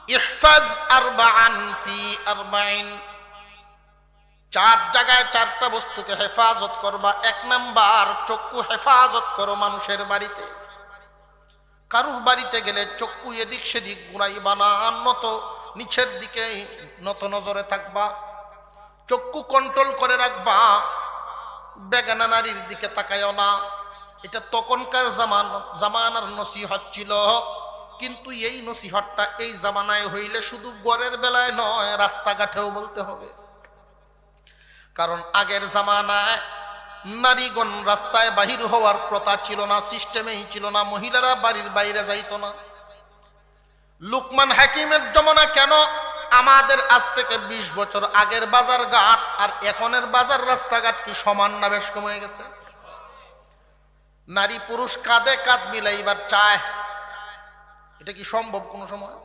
ইহফাজ আরবাআন ফি আরবাঈন, চার জায়গায় চারটা বস্তুকে হেফাজত করবা। এক নাম্বার, চক্ষু হেফাজত করো মানুষের বাড়িতে। কারুর বাড়িতে গেলে চক্ষু এদিক সেদিক ঘুরাইবা না, নত নিচের দিকে নত নজরে থাকবা, চক্ষু কন্ট্রোল করে রাখবা, বেগানা নারীর দিকে তাকায়ও না। এটা তখনকার জামানার নসিহত ছিল, কিন্তু এই নসিহতটা এই জামানায় হইলে শুধু গড়ের বেলায় নয়, রাস্তাঘাটেও বলতে হবে। কারণ আগের জামানায় নারীগণ রাস্তায় বাহির হওয়ার প্রথা ছিল না, সিস্টেমেই ছিল না, মহিলারা বাড়ির বাইরে যাইত না। লুকমান হাকিমের জমানা কেন, আমাদের আজ থেকে 20 বছর আগের বাজার ঘাট আর এখনের বাজার রাস্তাঘাট কি সমান না বেশ কম হয়ে গেছে? নারী পুরুষ কাঁধে কাঁধ মিলাইবার চায়, এটা কি সম্ভব কোন সময়?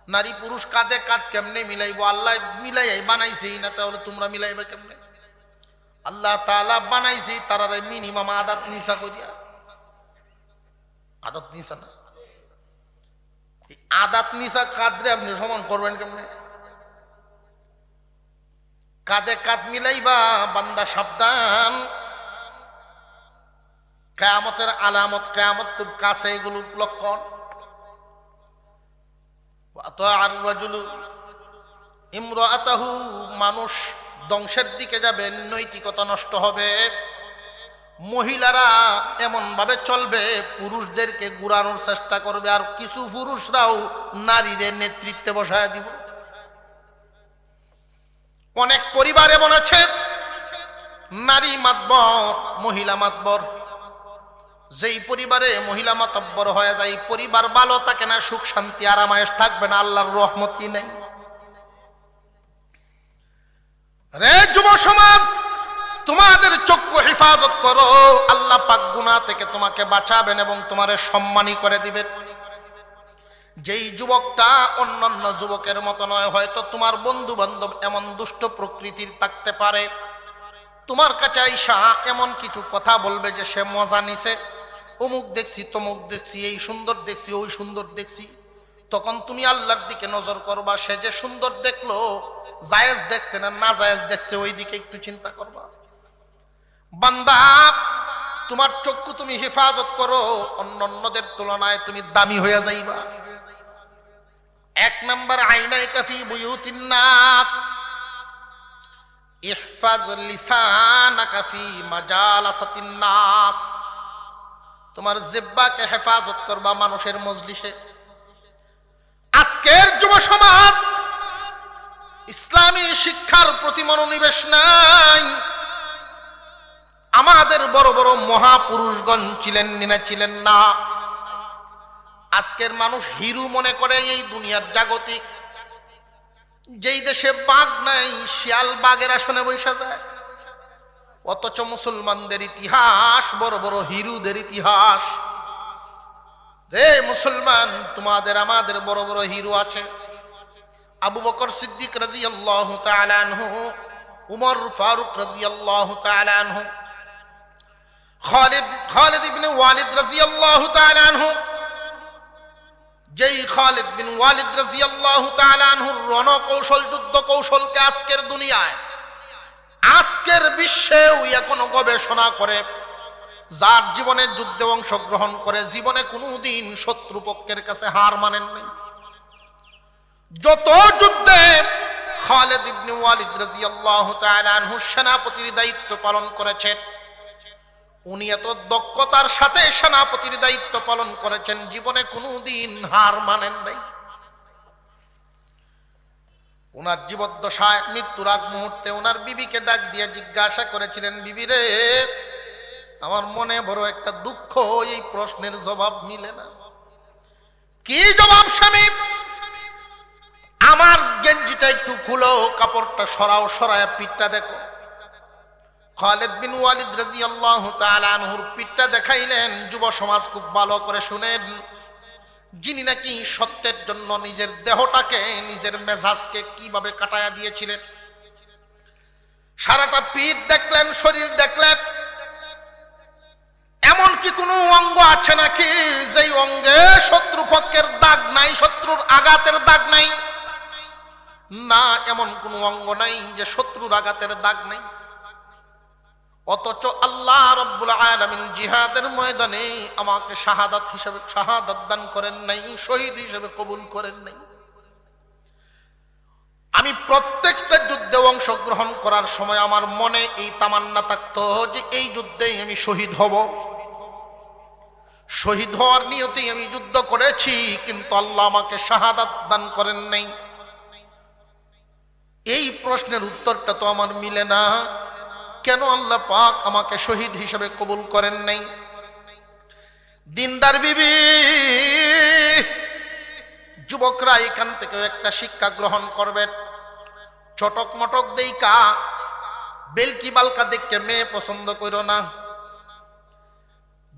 নারী পুরুষ কাঁধে কাঁধ কেমনে মিলাইবো? আল্লাহ মিলাই বানাইছেই না, তাহলে তোমরা মিলাইবে কেমনে? আল্লাহ তাআলা বানাইছি তারারে মিনিমাম আদাত নিসা করিয়া, আদাত নিসা না, আদাত নিসা কাঁধরে আপনি সমান করবেন কেমনে? কাঁধে কাঁধ মিলাইবা বান্দা, সাবধান। কিয়ামতের আলামত, কিয়ামত খুব কাছে, এগুলোর লক্ষণ। আর রাজুলু ইমরাআতাহু, মানুষ ধ্বংসের দিকে যাবে, নৈতিকতা নষ্ট হবে। মহিলারা এমন ভাবে চলবে, পুরুষদেরকে ঘুরানোর চেষ্টা করবে, আর কিছু পুরুষরাও নারীদের নেতৃত্বে বসায় দিব। অনেক পরিবার এমন আছে নারী মাতবর, মহিলা মাতবর। যেই পরিবারে মহিলা মাতব্বর হয়ে যায়, পরিবার ভালো থাকে না, সুখ শান্তি আরামায়েশ থাকবে না, আল্লাহর রহমতই নেই। রে যুব সমাজ, তোমাদের চক্ষু হেফাজত করো, আল্লাহ পাক গুনাহ থেকে তোমাকে বাঁচাবেন এবং তোমারে সম্মানী করে দিবেন। যেই যুবকটা অন্যান্য যুবকের মতো নয়, হয়তো তোমার বন্ধু বান্ধব এমন দুষ্ট প্রকৃতির থাকতে পারে, তোমার কাছে আইসা এমন কিছু কথা বলবে যে সে মজা নিছে, অমুক দেখছি, তমুক দেখছি, এই সুন্দর দেখছি, ওই সুন্দর দেখছি। তখন তুমি আল্লাহর দিকে নজর করবা, সে যে সুন্দর দেখলো, জায়েজ দেখছে না না জায়েজ দেখছে, ওই দিকে একটু চিন্তা করবা। বান্দা, তোমার চক্ষু তুমি হেফাজত করো, অন্যদের তুলনায় তুমি দামি হয়ে যাইবা। এক নাম্বার, আইনাইকা ফি বুয়ুতিন নাস, ইহফাজ লিসানাকা ফি মাজালাসাতিন নাস। তোমার জিহ্বাকে হেফাজত করবা মানুষের মজলিসে। আজকের যুব সমাজ ইসলামী শিক্ষার প্রতি মনোনিবেশ নাই। আমাদের বড় বড় মহাপুরুষগণ ছিলেন না, ছিলেন না। আজকের মানুষ হিরু মনে করে এই দুনিয়ার জাগতিক। যেই দেশে বাঘ নাই, শিয়াল বাঘের আসনে বসে যায়, অথচ মুসলমানদের ইতিহাস বড় বড় হিরুদের ইতিহাস। রে মুসলমান, তোমাদের আমাদের বড় বড় হিরো আছে। আবু বকর সিদ্দিক রাদিয়াল্লাহু তাআলা আনহু, উমর ফারুক রাদিয়াল্লাহু তাআলা আনহু, খালিদ ইবনে ওয়ালিদ রাদিয়াল্লাহু তাআলা আনহু। যেই খালিদ বিন ওয়ালিদ রাদিয়াল্লাহু তাআলা আনহুর রণকৌশল, যুদ্ধ কৌশলকে আজকের দুনিয়ায়, আজকের বিশ্বেও এখনো গবেষণা করে, যার জীবনে যুদ্ধে অংশগ্রহণ করে জীবনে কোনোদিন শত্রুপক্ষের কাছে হার মানেন নাই। যত যুদ্ধে খালিদ ইবনে ওয়ালিদ রাদিয়াল্লাহু তাআলা আনহু সেনাপতির দায়িত্ব পালন করেছেন, উনি এত দক্ষতার সাথে সেনাপতির দায়িত্ব পালন করেছেন, জীবনে কোনোদিন হার মানেন নাই। ওনার জীবদ্দশায় মৃত্যুর আগ মুহূর্তে ওনার বিবিকে ডাক দিয়ে জিজ্ঞাসা করেছিলেন, বিবি রে, আমার মনে বড় একটা দুঃখ, এই প্রশ্নের জবাব মিলে না। কি জবাব স্বামী? আমার গেঞ্জিটা একটু খুলো, কাপড়টা সরাও, সরায়া পিঠটা দেখো। খালিদ বিন ওয়ালিদ রাদিয়াল্লাহু তাআলা আনহুর পিঠটা দেখাইলেন। যুব সমাজ খুব ভালো করে শুনেন, যিনি নাকি সত্যের জন্য নিজের দেহটাকে, নিজের মেজাজকে কিভাবে কাটায়া দিয়েছিলেন। সারাটা পিঠ দেখলেন, শরীর দেখলেন, এমন কি কোনো অঙ্গ আছে নাকি যেই অঙ্গে শত্রুপক্ষের দাগ নাই, শত্রুর আঘাতের দাগ নাই? না এমন কোন অঙ্গ নাই যে শত্রুর আঘাতের দাগ নাই। অথচ আল্লাহ রাব্বুল আলামিন জিহাদের ময়দানে আমাকে শাহাদাত দান করেন নাই, শহীদ হিসেবে কবুল করেন নাই। আমি প্রত্যেকটা যুদ্ধে অংশগ্রহণ করার সময় আমার মনে এই তামান্না থাকতো যে এই যুদ্ধেই আমি শহীদ হব। শহীদ হওয়ার নিয়তেই আমি যুদ্ধ করেছি, কিন্তু আল্লাহ আমাকে শাহাদাত দান করেন নাই। এই প্রশ্নের উত্তরটা তো আমার মিলে না, কেন আল্লাহ পাক আমাকে শহীদ হিসেবে কবুল করেন নাই? দিনদার বিবি যুবকরা এখান থেকে একটা শিক্ষা গ্রহণ করবেন। চটক মটক দেইকা বেলকি বালকা দেখকে মেয়ে পছন্দ করো না।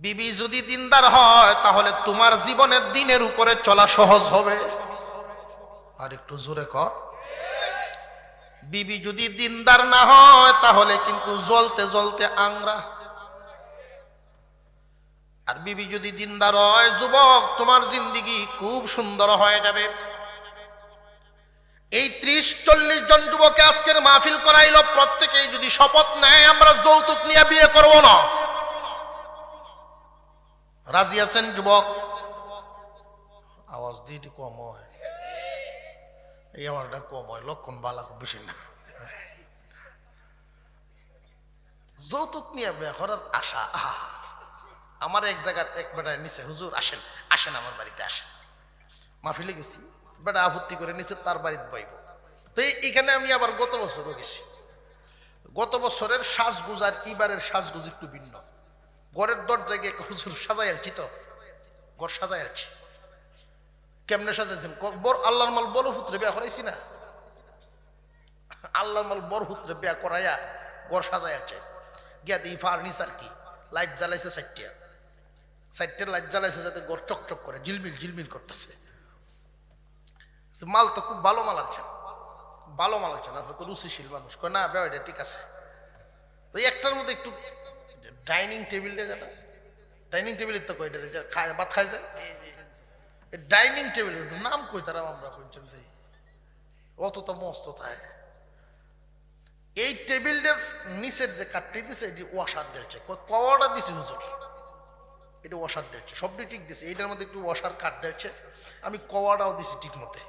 বিবি যদি দিনদার হয় তাহলে তোমার জীবনের দিনের উপরে চলা সহজ হবে। আর একটু জোরে কর। বিবি যদি দিনদার না হয় তাহলে কিন্তু জ্বলতে জ্বলতে আংরা। আর বিবি যদি দিনদার হয় যুবক, তোমার জিন্দেগি খুব সুন্দর হয়ে যাবে। এই 30-40 জন যুবকে আজকের মাহফিল করাইল, প্রত্যেকেই যদি শপথ নেয় আমরা যৌতুক নিয়ে বিয়ে করব না, রাজি আছেন যুবক? আওয়াজ দিয়ে কম হয়, এই আমারটা কম হয়, লক্ষণ বালা খুব বেশি না। যৌতুক নিয়ে বিয়ে করার আশা, আমার এক জায়গাতে এক বেটায় নিচে, হুজুর আসেন আসেন আমার বাড়িতে আসেন। মাহফিলে গেছি, বেটা আপত্তি করে নিচে তার বাড়িতে বইব। তো এইখানে আমি আবার গত বছরও গেছি। গত বছরের সাজগুজ আর এবারের সাজগুজ একটু ভিন্ন। ঘরের দরজায় গিয়ে হুজুর সাজাই আলছি, তো ঘর সাজাই আলছি। কেমনে সাজাইছেন? আল্লাহর মাল বড় পুত্রে বিয়া করাইছি না, আল্লাহর মাল বড় পুত্রে বিয়া করাইয়া ঘর সাজাই আছে। গিয়া দিই ফার্নিচার কি লাইট জ্বালাইছে, 4টে লাইট জ্বালাইছে যাতে ঘর চকচক করে, ঝিলমিল ঝিলমিল করতেছে। মাল তো খুব ভালো মাল আনছেন, ভালো মাল আনছেন, আপনার তো রুচিশীল মানুষ। কয় না বেটা ঠিক আছে। তো একটার মধ্যে একটু ডাইনিং টেবিল দেখা না, ডাইনিং টেবিলের তো কয়টা খায় ভাত খাই যায়, ডাইনিং টেবিল নাম কই তারা আমরা কইছেন অত তো মস্ত থাকে। এই টেবিলটার নিচের যে কাঠটি দিছে এটি ওয়াশার দিয়েছে, কওয়াটা দিছে হুজুর, এটা ওয়াশার দিয়েছে, সবটি ঠিক দিছে। এইটার মধ্যে একটু ওয়াশার কাঠ দিয়েছে, আমি কওয়াটাও দিছি ঠিক মতে।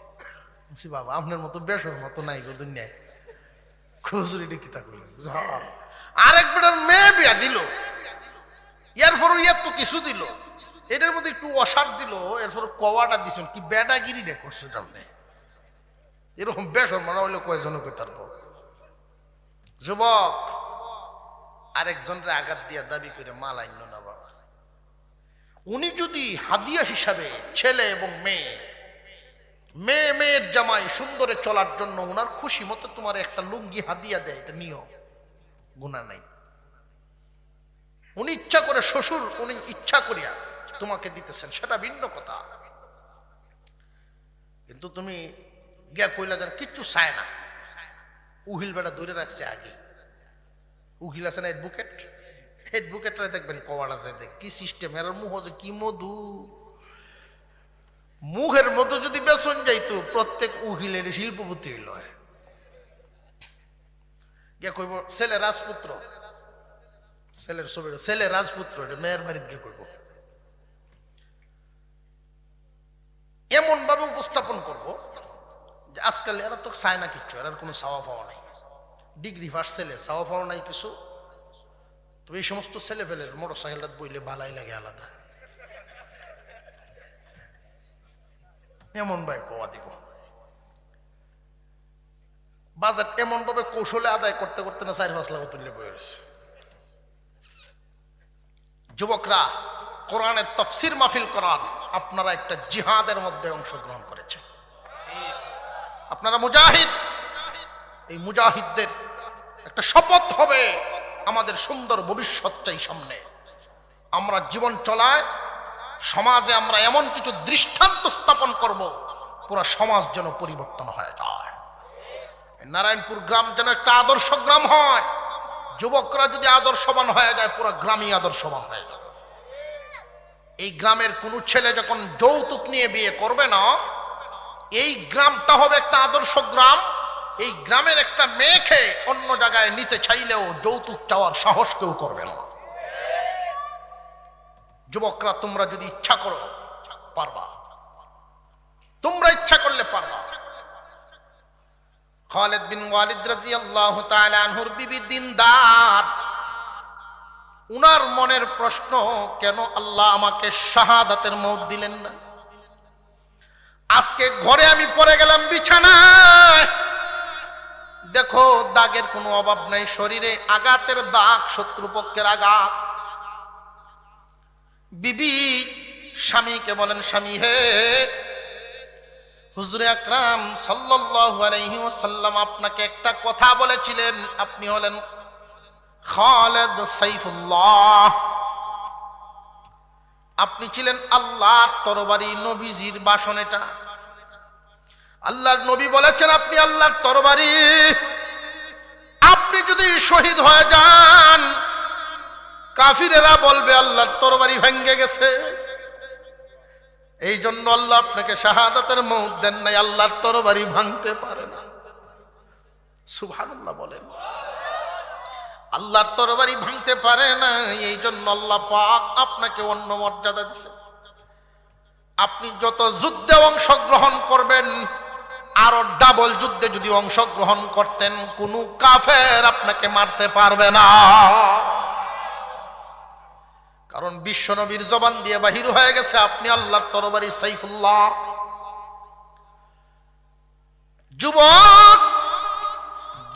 বাবা আপনার মতো বেশর মতো নাই গো দুনিয়ায়, হুজুর এটা কি তা করলেন? আরেক বেটার মেয়ে বিয়া দিল, এরপর তো কিছু দিল, এটার মধ্যে একটু ওয়াশার দিল, এরপর কওয়াটা দিছেন, কি বেটাগিরি রে করছো আপনি? এরকম বেশর মনে হইলে কয়জন কই তারপর। যুবক আরেকজনরে আঘাত দিয়া দাবি করে মাল আইন না বাবা। উনি যদি হাদিয়া হিসাবে ছেলে এবং মেয়ের জামাই সুন্দরে চলার জন্য উনার খুশি মতো তোমার একটা লুঙ্গি হাদিয়া দেয়, এটা নিয়ম, গুনাহ নাই। উনি ইচ্ছা করে শ্বশুর, উনি ইচ্ছা করিয়া তোমাকে দিতেছেন, সেটা ভিন্ন কথা। কিন্তু তুমি গিয়া কইলা যেন কিচ্ছু চায় না, উহিল বেটা ধরে রাখছে আগে। উকিল আছে না অ্যাডভোকেটরা দেখবেন কওয়াটা যায়, দেখ কি সিস্টেম, এর মুখ যে কি মধু, মুখের মতো যদি বেসন যাইতো প্রত্যেক উকিলের শিল্পপতি হইল। গিয়া কইব ছেলে রাজপুত্র, ছেলের ছবি ছেলে রাজপুত্র, মেয়ের বাড়িতে গিয়ে কইব। এমন ভাবে উপস্থাপন করব যে আজকাল এরা তো চায় না কিচ্ছু, এর কোনো চাওয়া পাওয়া নাই, ডিগ্রি ফার্স্ট ছেলে, চাওয়া পাওয়া নাই কিছু। তো এই সমস্ত ছেলে ফেলে মোটর সাইকেলটা বইলে ভালাই লাগে আলাদা, এমন ভাই কোয়া দিব। বাজেট এমন ভাবে কৌশলে আদায় করতে করতে না 4-5 লাখ তুললে বই রয়েছে। যুবকরা কোরআনের তাফসির মাহফিল করান, আপনারা একটা জিহাদের মধ্যে অংশগ্রহণ করেছেন, আপনারা মুজাহিদ। এই মুজাহিদদের একটা শপথ হবে, আমাদের সুন্দর ভবিষ্যৎ চাই সামনে। আমরা জীবন চলায় সমাজে আমরা এমন কিছু দৃষ্টান্ত স্থাপন করব, পুরো সমাজ যেন পরিবর্তন হয়ে যায়। নারায়ণপুর গ্রাম যেন একটা আদর্শ গ্রাম হয়। যুবকরা যদি আদর্শবান হয়ে যায়, পুরো গ্রামই আদর্শবান হয়ে যাবে। এই গ্রামের কোনো ছেলে যখন যৌতুক নিয়ে বিয়ে করবে না, এই গ্রামটা হবে একটা আদর্শ গ্রাম। এই গ্রামের একটা মেয়েকে অন্য জায়গায় নিতে চাইলেও যৌতুক চাওয়ার সাহস কেউ করবে না। যুবকরা, তোমরা যদি ইচ্ছা করো পারবা, তোমরা ইচ্ছা করলে পারবা। খালিদ বিন ওয়ালিদ রাদিয়াল্লাহু তাআলা আনহুর বিবি দিনদার, উনার মনের প্রশ্ন, কেন আল্লাহ আমাকে শাহাদাতের মওত দিলেন না? আজকে ঘরে আমি পড়ে গেলাম বিছানায়, দেখো দাগের কোনো অভাব নাই, শরীরে আঘাতের দাগ, শত্রুপক্ষের আঘাত। বিবি স্বামীকে বলেন, স্বামী হে, হুজুরে আকরাম সাল্লাল্লাহু আলাইহি ওয়াসাল্লাম আপনাকে একটা কথা বলেছিলেন, আপনি হলেন খালিদ সাইফুল্লাহ, আপনি ছিলেন আল্লাহর তরবারি, নবীজির বাসন এটা। আল্লাহর নবী বলেছেন আপনি আল্লাহর তরবারি, আপনি যদি শহীদ হয়ে যান কাফিরেরা বলবে আল্লাহর তরবারি ভেঙে গেছে। এই জন্য আল্লাহ আপনাকে শাহাদাতের মওত দেন নাই, আল্লাহর তরবারি ভাঙতে পারে না। সুবহানাল্লাহ বলেন। আল্লাহর তরবারি ভাঙতে পারে না, এই জন্য আল্লাহ পাক আপনাকে অন্য মর্যাদা দিয়েছে। আপনি যত যুদ্ধে অংশগ্রহণ করবেন, আরো ডাবল যুদ্ধে যদি অংশগ্রহণ করতেন, কোন কাফের আপনাকে মারতে পারবে না। কারণ বিশ্বনবীর জবান দিয়ে বাহির হয়ে গেছে আপনি আল্লাহর তরবারি সাইফুল্লাহ। যুবক,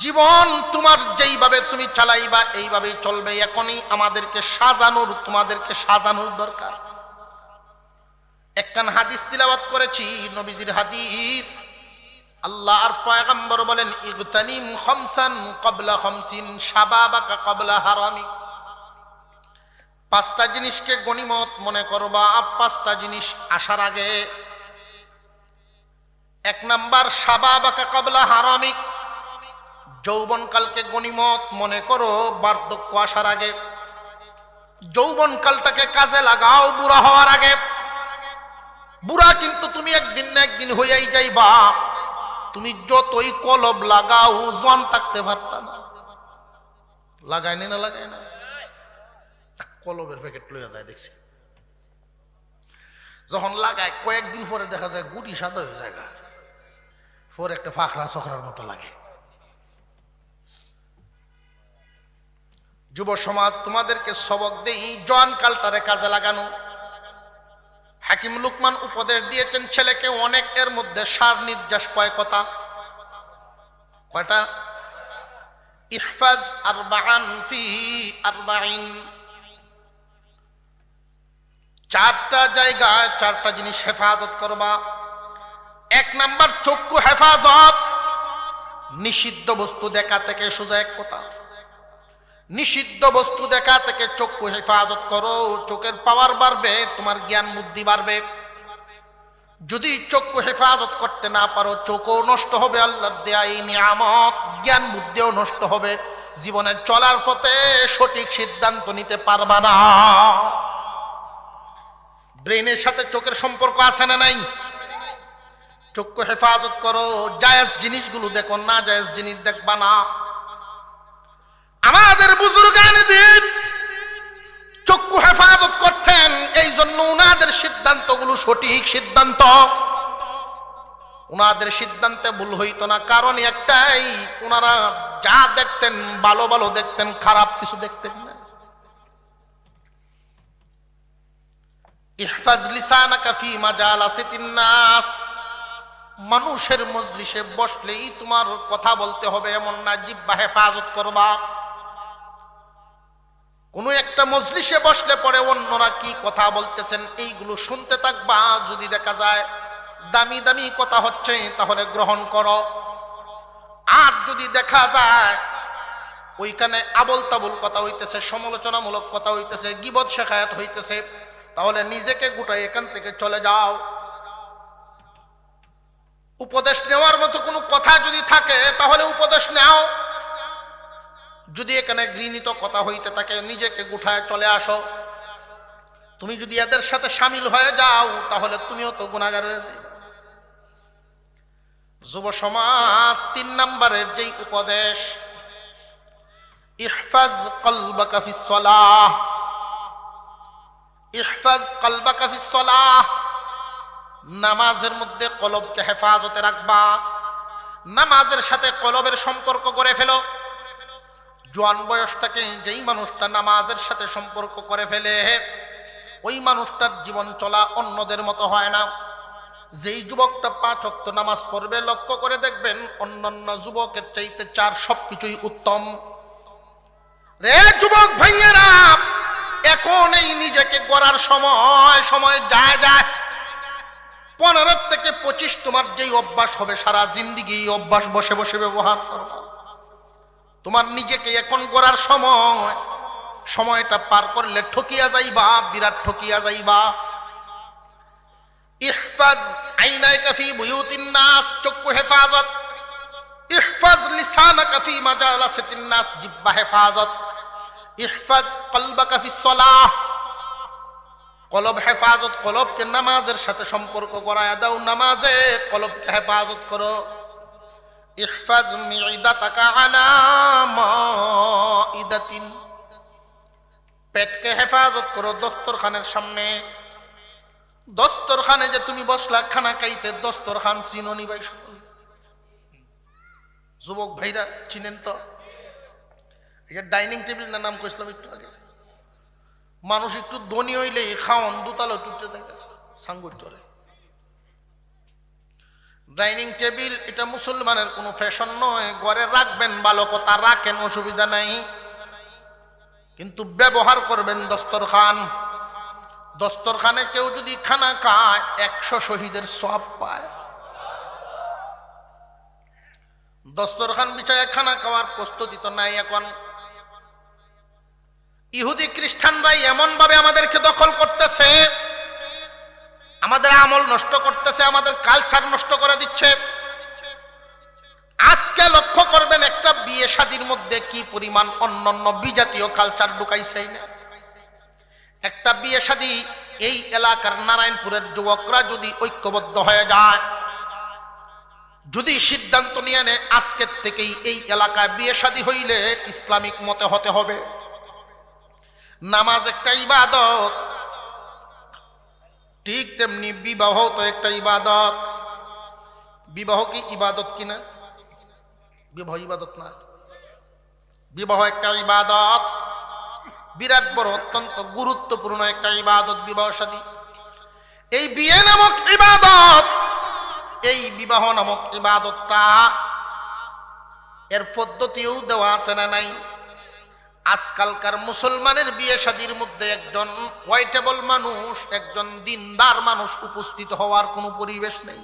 জীবন তোমার যেইভাবে তুমি চালাইবা এইভাবেই চলবে। এখনই আমাদেরকে সাজানোর, তোমাদেরকে সাজানোর দরকার। একখান হাদিস তিলাওয়াত করেছি, নবীজির হাদিস। আল্লাহর পয়গম্বর বলেন, ইগতানিম খামসান ক্বাবলা খামসিন শাবাবাকা ক্বাবলা হারামিক। পাঁচটা জিনিসকে গনিমত মনে করবা, পাঁচটা জিনিস আসার আগে। এক নাম্বার, শাবাবাকা ক্বাবলা হারামিক, যৌবনকালকে গনিমত মনে করো বার্ধক্য আসার আগে। যৌবনকালটাকে কাজে লাগাও বুড়া হওয়ার আগে। বুড়া কিন্তু তুমি একদিন না একদিন হইয়াই যাইবা। তুমি যতই কলব লাগাও জোয়ান থাকতে পারতা না। লাগায়নি না? লাগায় না? কলবের প্যাকেট লইয়া দেয় দেখছি, যখন লাগায় কয়েকদিন পরে দেখা যায় গুটি সাদা হয়ে যায়, পরে একটা ফাখরা চখরার মতো লাগে। যুব সমাজ, তোমাদেরকে সবক দেই জোয়ান কালটারে কাজে লাগানো। হাকিম লুকমান উপদেশ দিয়েছেন ছেলেকে অনেক, এর মধ্যে সার নির্যাস কয় কথা, কয়টা? ইহফাজ আরবাআন ফি আরবাঈন, চারটা জায়গায় চারটা জিনিস হেফাজত করবা। এক নাম্বার, চক্ষু হেফাজত, নিষিদ্ধ বস্তু দেখা থেকে, সোজা এক কথা। নিষিদ্ধ বস্তু দেখা থেকে চক্ষু হেফাজত করো, চোখের পাওয়ার বাড়বে, তোমার জ্ঞান বুদ্ধি বাড়বে। যদি চক্ষু হেফাজত করতে না পারো, চোখও নষ্ট হবে, আল্লাহর দেয়া এই নিয়ামত, জ্ঞান বুদ্ধিও নষ্ট হবে, জীবনে চলার পথে সঠিক সিদ্ধান্ত নিতে পারবা না। ব্রেনের সাথে চোখের সম্পর্ক আছে না নাই? চক্ষু হেফাজত করো, জায়েজ জিনিসগুলো দেখো, না জায়েজ জিনিস দেখবা না। আমাদের বুজুর্গানে দিন চক্ষু হেফাজত করতেন, এই জন্য উনাদের সিদ্ধান্তগুলো সঠিক সিদ্ধান্ত। উনাদের সিদ্ধান্তে ভুল হইতো না, কারণ একটাই, উনারা যা দেখতেন ভালো ভালো দেখতেন, খারাপ কিছু দেখতেন না। ইহফাজ লিসানাকা ফি মাজালাসিতিন নাস, মানুষের মজলিসে বসলেই তোমার কথা বলতে হবে এমন না, জিহ্বা হেফাজত করবা। কোনো একটা মজলিসে বসলে পরে অন্যরা কি কথা বলতেছেন এইগুলো শুনতে থাকবা। যদি দেখা যায় দামি দামি কথা হচ্ছে তাহলে গ্রহণ করো, আর যদি দেখা যায় ওইখানে আবল তাবুল কথা হইতেছে, সমালোচনামূলক কথা হইতেছে, গীবত শেখায়াত হইতেছে, তাহলে নিজেকে গুটাই এখান থেকে চলে যাও। উপদেশ নেওয়ার মতো কোনো কথা যদি থাকে তাহলে উপদেশ নাও। যদি এখানে ঘৃণিত কথা হইতে থাকে নিজেকে গুঠায় চলে আসো। তুমি যদি এদের সাথে শামিল হয়ে যাও তাহলে তুমিও তো গুনাহগার হয়ে যাবে। যুব সমাজ 3 নম্বরের যেই উপদেশ, ইহফাজ কলবাকা ফিস সালাহ, ইহফাজ কলবাকা ফিস সালাহ, নামাজের মধ্যে কলবকে হেফাজতে রাখবা। নামাজের সাথে কলবের সম্পর্ক করে ফেলো। জোয়ান বয়স থেকে যেই মানুষটা নামাজের সাথে সম্পর্ক করে ফেলে, ওই মানুষটার জীবন চলা অন্যদের মতো হয় না। যেই যুবকটা 5 ওয়াক্ত নামাজ পড়বে, লক্ষ্য করে দেখবেন অন্যান্য যুবকের চাইতে 4 সবকিছুই উত্তম। রে যুবক ভাইয়েরা, এখন এই নিজেকে গড়ার সময় যায় 15 থেকে 25 তোমার যেই অভ্যাস হবে, সারা জিন্দেগি এই অভ্যাস বসে বসে ব্যবহার করবা। তোমার নিজেকে এখন গড়ার সময়টা পার করলে ঠকিয়া যাইবা, বিরাট ঠকিয়া যাইবা। ইহফাজ আইনাকা ফি বুয়ুতিন নাস, চক্ষু হেফাজত। ইহফাজ লিসানাকা ফি মাজালাসিতিন নাস, জিহ্বা হেফাজত। ইহফাজ কলবাকা ফিস সালাহ, কলব হেফাজত। কলবকে নামাজের সাথে সম্পর্ক করায় দাও, নামাজে কলবকে হেফাজত করো। ইহফাজ মিইদাতাকা আলা মাইদাতিন, পেটকে হেফাজত করো দস্তরখানের সামনে। দস্তরখানে যে তুমি বসলা খানা খাইতে, দস্তরখান চিননি ভাই? যুবক ভাইরা চিনেন তো? এই ডাইনিং টেবিলের নাম কইছিলাম একটু আগে। মানুষ একটু ধনী হইলে খাওয়ান দুতালো টুটে দেখে সাঙ্গুর চলে। ডাইনিং টেবিল এটা মুসলমানের কোনো ফ্যাশন নয়। ঘরে রাখবেন ভালো কথা, রাখেন, অসুবিধা নাই, কিন্তু ব্যবহার করবেন দস্তরখান। দস্তরখানে কেউ যদি খানা খায় 100 শহীদের সওয়াব পায়। দস্তরখান বিছায় খানা খাওয়ার প্রস্তুতি তো নাই এখন। ইহুদি খ্রিস্টানরাই এমন ভাবে আমাদেরকে দখল করতেছে, আমাদের আমল নষ্ট করতেছে, আমাদের কালচার নষ্ট করে দিচ্ছে। আজকে লক্ষ্য করবেন একটা বিয়ে শাদীর মধ্যে কি পরিমাণ অন্যান্য বিজাতীয় কালচার ঢুকাইছে না। একটা বিয়ে শাদী এই এলাকার নারায়ণপুরের যুবকরা যদি ঐক্যবদ্ধ হয়ে যায়, যদি সিদ্ধান্ত নিয়ে নেয় আজকের থেকেই এই এলাকায় বিয়ে শাদী হইলে ইসলামিক মতে হতে হবে। নামাজ একটা ইবাদত, ঠিক তেমনি বিবাহ তো একটা ইবাদত। বিবাহ কি ইবাদত কিনা? বিবাহ ইবাদত না, বিবাহ একটা ইবাদত, বিরাট বড় অত্যন্ত গুরুত্বপূর্ণ একটা ইবাদত বিবাহ শাদী। এই বিয়ে নামক ইবাদত, এই বিবাহ নামক ইবাদতটা এর পদ্ধতিও দেওয়া আছে না নাই? আজকালকার মুসলমানের বিয়ে শাদীর মধ্যে একজন ওয়াইটেবল মানুষ, একজন দিনদার মানুষ উপস্থিত হওয়ার কোনো পরিবেশ নেই।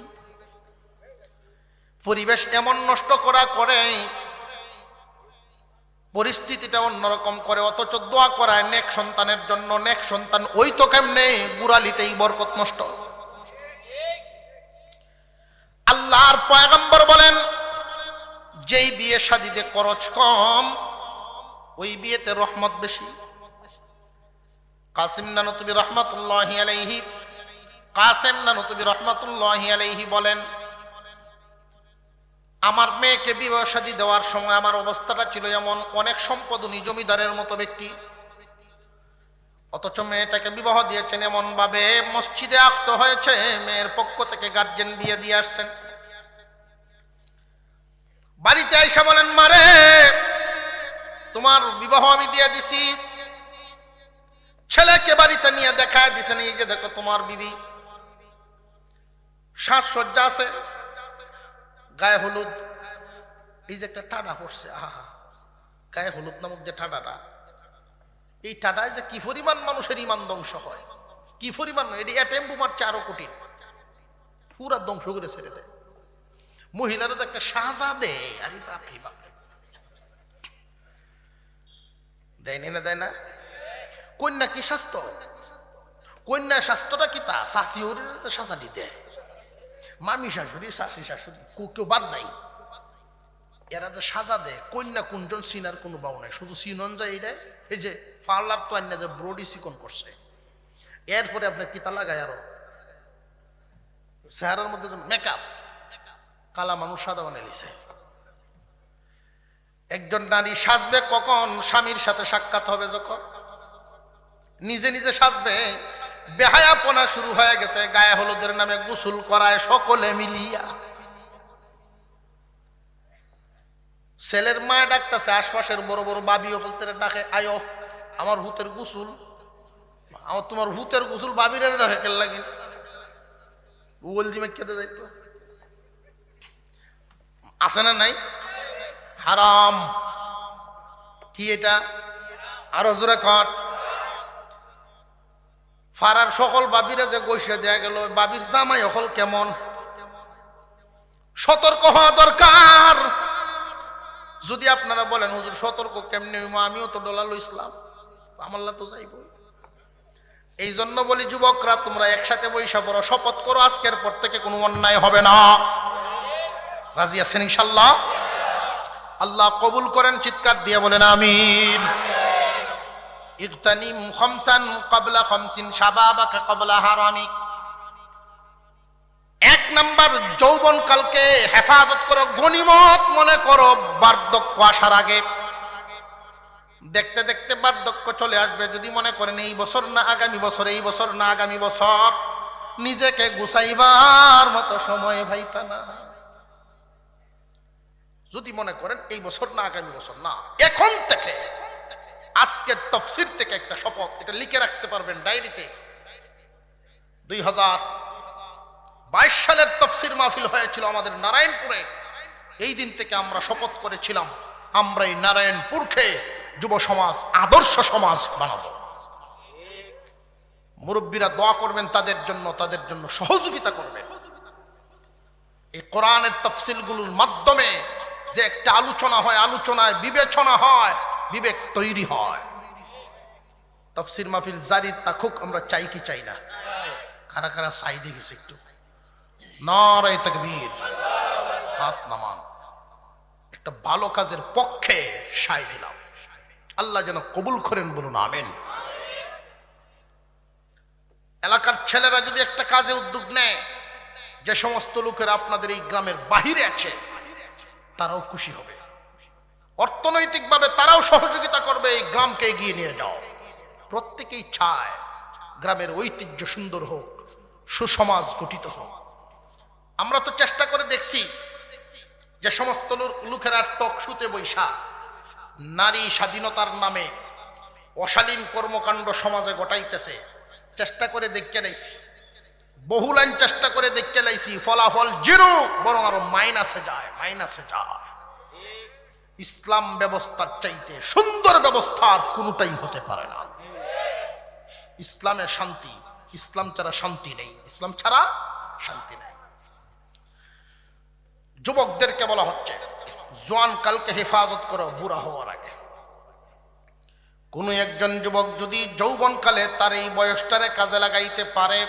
পরিবেশ এমন নষ্ট করে, পরিস্থিতিটা অন্যরকম করে, অথচ দোয়া করায় নেক সন্তানের জন্য। নেক সন্তান ওই তো কেমনে, গুড়ালিতেই বরকত নষ্ট। আল্লাহর পয়গম্বর বলেন, যেই বিয়ে শাদীতে খরচ কম ওই বিয়েতে রহমত বেশি। কাসিম নানুতুবি রহমাতুল্লাহি আলাইহি, কাসিম নানুতুবি রহমাতুল্লাহি আলাইহি বলেন, আমার মেয়েকে বিবাহ শাদী দেওয়ার সময় আমার অবস্থাটা ছিল এমন, অনেক সম্পদনী জমিদারের মতো ব্যক্তি, অথচ মেয়েটাকে বিবাহ দিয়েছেন এমন ভাবে মসজিদে আক্ত হয়েছে, মেয়ের পক্ষ থেকে গার্জেন বিয়ে দিয়ে আসছেন। বাড়িতে আইসা বলেন, মারে তোমার বিবাহ আমি দিয়ে দিছি। ছেলেকে বাড়িতে নিয়ে দেখায় দিছেন, এই যে দেখো তোমার বিবি, সাজসজ্জা আছে, গায়ে হলুদ, এই যে একটা টাডা পড়ছে, আহা, গায়ে হলুদ নামক যে টাডাটা, এই টাডায় যে কি পরিমাণ মানুষের ইমান ধ্বংস হয়, কি পরিমাণ, এটি অ্যাটেম বোমার 4 কোটি পুরা ধ্বংস করে ছেড়ে দেয়। মহিলারা তো একটা সাজা দেয়, আরে বাপরে বাপ, দেয়নি না, দেয় না? কন্যা কি স্বাস্থ্য, কন্যা স্বাস্থ্যটা কি তা শাশি সাজা দেয়, মামি শাশুড়ি, শাশি শাশুড়ি, কেউ বাদ নাই, এরা যে সাজা দেয়। কন্যা কোনজন সিনার কোনো বাউ নাই, শুধু সিনন যায় এইটাই, এই যে পার্লার তো আন্না যে ব্রডি চিকন করছে, এরপরে আপনার কিতা লাগায় আরো চেহারার মধ্যে মেকআপ, কালা মানুষ সাদা বানিয়ে লিছে। একজন নারী সাজবে কখন? স্বামীর সাথে সাক্ষাৎ হবে যখন। নিজে নিজে সাজবে, বেহায়াপনা শুরু হয়ে গেছে, গায়ে হলুদের নামে গোসল করায় সকলে মিলিয়া। ছেলের মায় ডাকতেছে, আশপাশের বড় বড় বাবিও বলতে ডাকে, আয়ো আমার ভূতের গোসল, আমার তোমার ভূতের গোসল বাবির ডাকে লাগি উল জিমে খেতে যাইতো। আছে না নাই? হারাম। কি এটা? আরো জোরে কর। ফারার সকল বাবিরা যে গৈসা দেয়া গেল, বাবির জামাই হল কেমন? সতর্ক হওয়া দরকার। যদি আপনারা বলেন হুজুর সতর্ক কেমনে হইব, আমিও তো ডলালো ইসলাম, আমাল্লা তো যাইব। এই জন্য বলি যুবকরা, তোমরা একসাথে বৈশা পড়ো, শপথ করো আজকের পর থেকে কোনো অন্যায় হবে না। রাজি আছেন ইনশাআল্লাহ? আল্লাহ কবুল করেন, চিৎকার দিয়ে বলেন আমিন। ইগতানিম খামসান ক্বাবলা খামসিন শাবাবাকা ক্বাবলা হারামিক। এক নাম্বার, যৌবন কালকে হেফাজত করো, গনিমত মনে করো বার্ধক্য আসার আগে। দেখতে দেখতে বার্ধক্য চলে আসবে, যদি মনে করেন এই বছর না আগামী বছর, এই বছর না আগামী বছর, নিজেকে গুছাইবার মতো সময় পাইতা না। যদি মনে করেন এই বছর না আগামী বছর না, এখন থেকে আজকের তাফসীর থেকে একটা শপথ, এটা লিখে রাখতে পারবেন ডায়েরিতে। 2022 সালের তাফসীর মাহফিল হয়েছিল আমাদের নারায়ণপুরে। এই দিন থেকে আমরা শপথ করেছিলাম, আমরা এই নারায়ণপুরকে যুব সমাজ আদর্শ সমাজ বানাবো। মুরব্বীরা দোয়া করবেন তাদের জন্য সহযোগিতা করবেন। এই কোরআনের তাফসীরগুলোর মাধ্যমে যে একটা আলোচনা হয়, আলোচনায় বিবেচনা হয়, বিবেক তৈরি হয়। তাফসীর মাহফিল জারি থাকুক, আমরা চাই কি চাই না? কারা কারা চাই দেখিস একটু? নারায়ে তাকবীর, হাত নামান। একটা ভালো কাজের পক্ষে সায় দিলাম, আল্লাহ যেন কবুল করেন, বলুন আমিন। এলাকার ছেলেরা যদি একটা কাজে উদ্যোগ নেয়, যে সমস্ত লোকেরা আপনাদের এই গ্রামের বাহিরে আছে তারাও খুশি হবে, অর্থনৈতিকভাবে তারাও সহযোগিতা করবে, এই গ্রামকে এগিয়ে নিয়ে যাও। প্রত্যেকেই চায় গ্রামের ঐতিহ্য সুন্দর হোক, সুসমাজ গঠিত হোক। আমরা তো চেষ্টা করে দেখছি যে সমস্ত লোকেরা টক শুতে বৈশা নারী স্বাধীনতার নামে অশালীন কর্মকাণ্ড সমাজে ঘটাইতেছে, চেষ্টা করে দেখতে লাইছি, বহু লাইন চেষ্টা করে দেখতে লাইছি, ফলাফল জিরো, বরং আরো মাইনাসে যায়। ইসলাম ব্যবস্থার চাইতে সুন্দর ব্যবস্থা আর কোনটাই হতে পারে না। ইসলামের শান্তি, ইসলাম ছাড়া শান্তি নেই, ইসলাম ছাড়া শান্তি নেই। যুবকদেরকে বলা হচ্ছে জোয়ান কালকে হেফাজত করো বুড়া হওয়ার আগে। কোন একজন যুবক যদি যৌবনকালে তার এই বয়সটারে কাজে লাগাইতে পারে,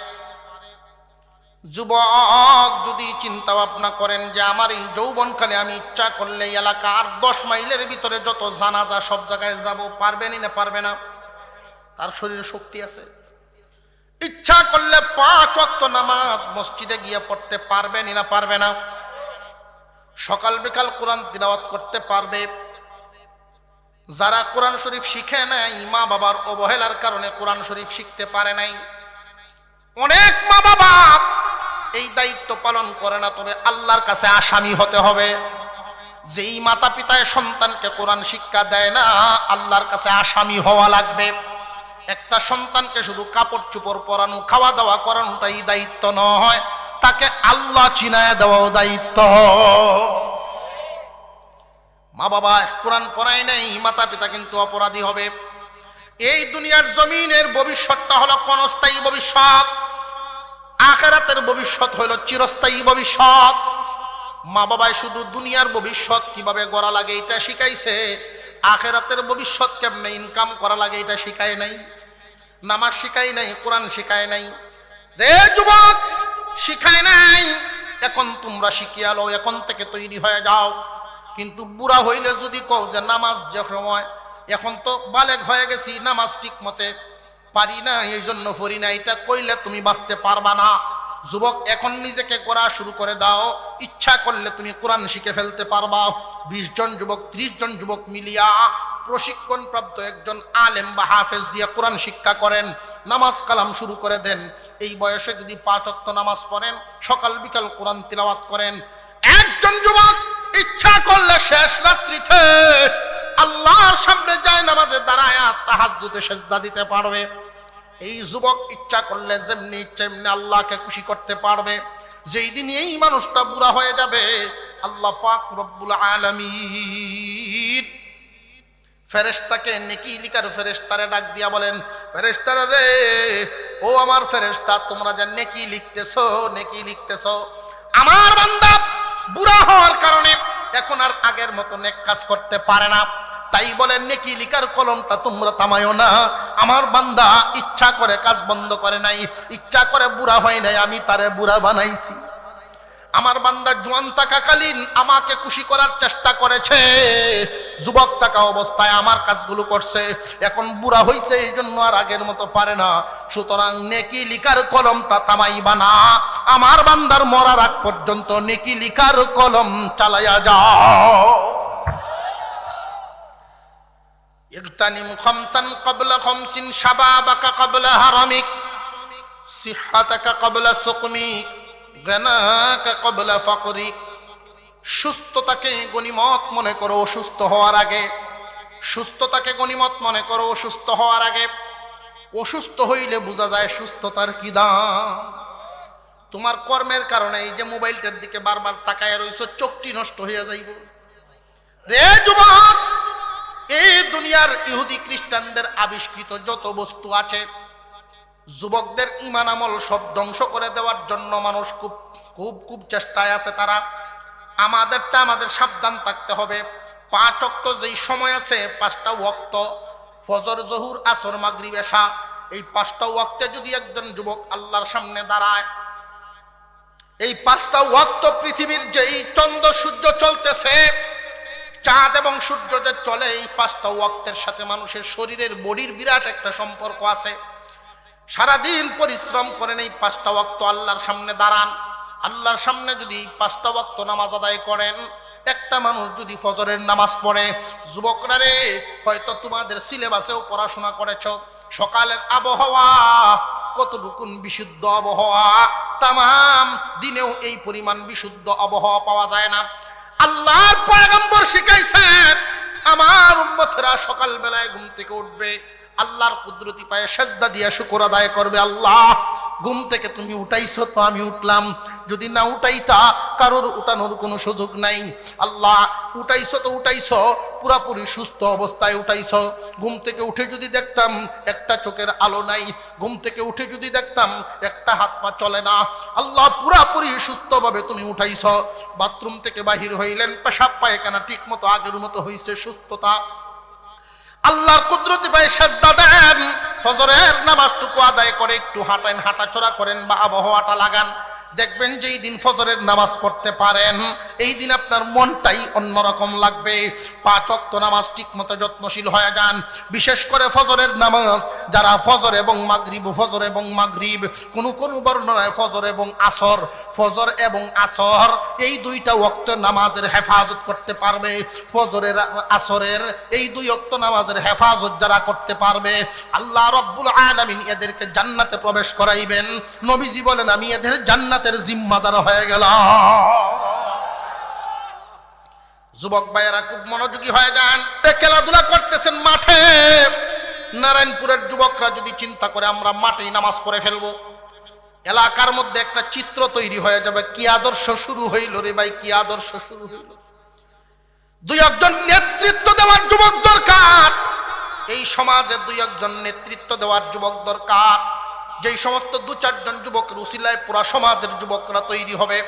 যুবক যদি চিন্তা ভাবনা করেন যে আমার এই যৌবনকালে আমি ইচ্ছা করলে এলাকার 10 মাইলের ভিতরে যত জানাজা সব জায়গায় যাব, পারবেনই না? পারবে না? তার শরীরে শক্তি আছে। ইচ্ছা করলে 5 ওয়াক্ত নামাজ মসজিদে গিয়ে পড়তে পারবেনই না? পারবে না? সকাল বিকাল কোরআন তিলাওয়াত করতে পারবে। যারা কোরআন শরীফ শিখে নাই, মা বাবার অবহেলার কারণে কোরআন শরীফ শিখতে পারে নাই, অনেক মা বাবা এই দায়িত্ব পালন করে না, তবে আল্লাহর কাছে আসামি হতে হবে। যেই মাতা পিতায় সন্তানকে কোরআন শিক্ষা দেয় না, আল্লাহর কাছে আসামি হওয়া লাগবে। একটা সন্তানকে শুধু কাপড় চোপড় পরানো, খাওয়া দাওয়া করানোটাই দায়িত্ব নয়, তাকে আল্লাহ চিনায় দেওয়াও দায়িত্ব। মা বাবা কোরআন পড়ায় নাই, মাতা পিতা কিন্তু অপরাধী হবে। এই দুনিয়ার জমিনের ভবিষ্যৎটা হলো ক্ষণস্থায়ী ভবিষ্যৎ, আখিরাতের ভবিষ্যৎ হলো চিরস্থায়ী ভবিষ্যৎ। মা বাবাই শুধু দুনিয়ার ভবিষ্যৎ কিভাবে গড়া লাগে এটা শিখাইছে, আখিরাতের ভবিষ্যৎ কেমনে ইনকাম করা লাগে এটা শিখায় নাই। নামাজ শিখায় নাই, কোরআন শিখায় নাই। রে যুবক, শিখায় নাই। এখন তোমরা শিখিয়া লো, এখন থেকে তৈরি হয়ে যাও। কিন্তু বুড়া হইলে যদি কও যে নামাজ যে সময়, এখন তো বালেগ হয়ে গেছি, নামাজ ঠিক মতে পারি না, এই জন্য পড়ি না, এটা কইলে তুমি বাঁচতে পারবা না। যুবক এখন নিজেকে করা শুরু করে দাও, ইচ্ছা করলে তুমি কোরআন শিখে ফেলতে পারবা। 20 জন যুবক 30 জন যুবক মিলিয়া প্রশিক্ষণপ্রাপ্ত একজন আলেম বা হাফেজ দিয়ে কোরআন শিক্ষা করেন, নামাজ কালাম শুরু করে দেন। এই বয়সে যদি 5 ওয়াক্ত নামাজ পড়েন, সকাল বিকাল কোরআন তিলাওয়াত করেন, একজন যুবক ইচ্ছা করলে শেষ রাত্রিতে আল্লাহর সামনে যায় নামাজে দাঁড়ায় তাহাজ্জুদে সিজদা দিতে পারবে। এই যুবক ইচ্ছা করলে যেমনি ইচ্ছা এমনি আল্লাহকে খুশি করতে পারবে। যেই দিন এই মানুষটা বুড়া হয়ে যাবে, আল্লাহ পাক রব্বুল আলামিন ফেরেশতাকে নেকি লিখার ফেরেশতারে ডাক দিয়া বলেন, ফেরেশতারা রে, ও আমার ফেরেশতা, তোমরা যে নেকি লিখতেছো, আমার বান্দা বুড়া হওয়ার কারণে এখন আর আগের মতো নেক কাজ করতে পারে না, তাই বলে নেকি লিখার কলমটা তোমরা থামায়ো না। আমার বান্দা ইচ্ছা করে কাজ বন্ধ করে নাই, ইচ্ছা করে বুড়া হয় নাই, আমি তারে বুড়া বানাইছি। আমার বান্দা জোয়ান থাকাকালীন আমাকে খুশি করার চেষ্টা করেছে, যুবক থাকা অবস্থায় আমার কাজগুলো করছে, এখন বুড়া হইছে এই জন্য আর আগের মতো পারে না। সুতরাং নেকি লিখার কলমটা থামাইবা না, আমার বান্দার মরার আগ পর্যন্ত নেকি লিখার কলম চালাইয়া যাও। ইগতানিম খামসান ক্বাবলা খামসিন, শাবাবাকা ক্বাবলা হারামিক, সিহহাতাকা ক্বাবলা সুকমিক, গানাকা ক্বাবলা ফাকরিক। সুস্থতাকে গনিমত মনে করো অসুস্থ হওয়ার আগে, সুস্থতাকে গনিমত মনে করো অসুস্থ হওয়ার আগে। অসুস্থ হইলে বোঝা যায় সুস্থতার কি দাম। তোমার কর্মের কারণে এই যে মোবাইলটার দিকে বারবার তাকায় রইছো, চোখটি নষ্ট হয়ে যাইব রে যুবক। এই দুনিয়ার ইহুদি খ্রিস্টানদের আবিষ্কৃত যত বস্তু আছে, যুবকদের ঈমান আমল সব ধ্বংস করে দেওয়ার জন্য মানুষ খুব খুব খুব চেষ্টায় আছে। তারা আমাদের সাবধান থাকতে হবে। 5 ওয়াক্ত যেই সময় আছে, 5টা ওয়াক্ত, ফজর, জোহর, আসর, মাগরিব, এশা, এই 5টা ওয়াক্তে যদি একজন যুবক আল্লাহর সামনে দাঁড়ায়, এই 5টা ওয়াক্ত পৃথিবীর যেই চন্দ্র সূর্য চলতেছে, চাঁদ এবং সূর্য যে চলে, এই 5টা ওয়াক্তের সাথে মানুষের শরীরের বডির বিরাট একটা সম্পর্ক আছে। সারাদিন পরিশ্রম করেন, এই 5টা ওয়াক্ত আল্লাহর সামনে দাঁড়ান, আল্লাহর সামনে যদি 5টা ওয়াক্ত নামাজ আদায় করেন, একটা মানুষ যদি ফজরের নামাজ পড়ে, যুবকরা রে, হয়তো তোমাদের সিলেবাসেও পড়াশোনা করেছ, সকালের আবহাওয়া কতটুকুন বিশুদ্ধ আবহাওয়া, তামাম দিনেও এই পরিমাণ বিশুদ্ধ আবহাওয়া পাওয়া যায় না। আল্লাহর পয়গম্বর শিখাইছেন, আমার উম্মতেরা সকাল বেলায় ঘুম থেকে উঠবে, আল্লাহর কুদরতি পায়ে সিজদা দিয়া শুকর আদায় করবে। আল্লাহ, ঘুম থেকে তুমি উঠাইছো তো আমি উঠলাম, যদি না উঠাইতা কারোর উঠানোর কোনো সুযোগ নাই। আল্লাহ, উঠাইছো তো উঠাইছো, পুরাপুরি সুস্থ অবস্থায় উঠাইছো। ঘুম থেকে উঠে যদি দেখতাম একটা চোখের আলো নাই, ঘুম থেকে উঠে যদি দেখতাম একটা হাত পা চলে না, আল্লাহ পুরাপুরি সুস্থভাবে তুমি উঠাইছো। বাথরুম থেকে বাহির হইলেন, পেশাব পায়খানা ঠিক মতো আগের মতো হইছে, সুস্থতা। আল্লাহর কুদরতি পায়ে সিজদা দেন, ফজরের নামাজটুকু আদায় করে একটু হাঁটেন, হাঁটাচলা করেন বা আবহাওয়াটা লাগান, দেখবেন যে এই দিন ফজরের নামাজ পড়তে পারেন, এই দিন আপনার মনটাই অন্যরকম লাগবে। 5 ওয়াক্ত নামাজ ঠিক মতো যত্নশীল হয়ে যান, বিশেষ করে ফজরের নামাজ। যারা ফজর এবং মাগরিব, কোনো বর্ণনায় ফজর এবং আসর, এই 2টা ওয়াক্ত নামাজের হেফাজত করতে পারবে, ফজরের আসরের এই 2 ওয়াক্ত নামাজের হেফাজত যারা করতে পারবে, আল্লাহ রাব্বুল আলামিন এদেরকে জান্নাতে প্রবেশ করাইবেন। নবীজি বলেন, আমি এদের জান্নাতের জিম্মাদার হয়ে গেলাম। যুবক ভাইয়েরা খুব মনোযোগী হয়ে যান। খেলাধুলা করতেছেন মাঠে, নারায়ণপুরের যুবকরা যদি চিন্তা করে আমরা মাঠেই নামাজ পড়ে ফেলবো, এলাকার মধ্যে একটা চিত্র তৈরি হয়ে যাবে, কি আদর্শ শুরু হইল রে ভাই, কি আদর্শ শুরু হইল। 2-1 নেতৃত্ব দেওয়ার যুবক দরকার, এই সমাজে 2-1 নেতৃত্ব দেওয়ার যুবক দরকার। যেই সমস্ত 2-4 জন যুবকের উসিলায় পুরা সমাজের যুবকরা তৈরি হবে,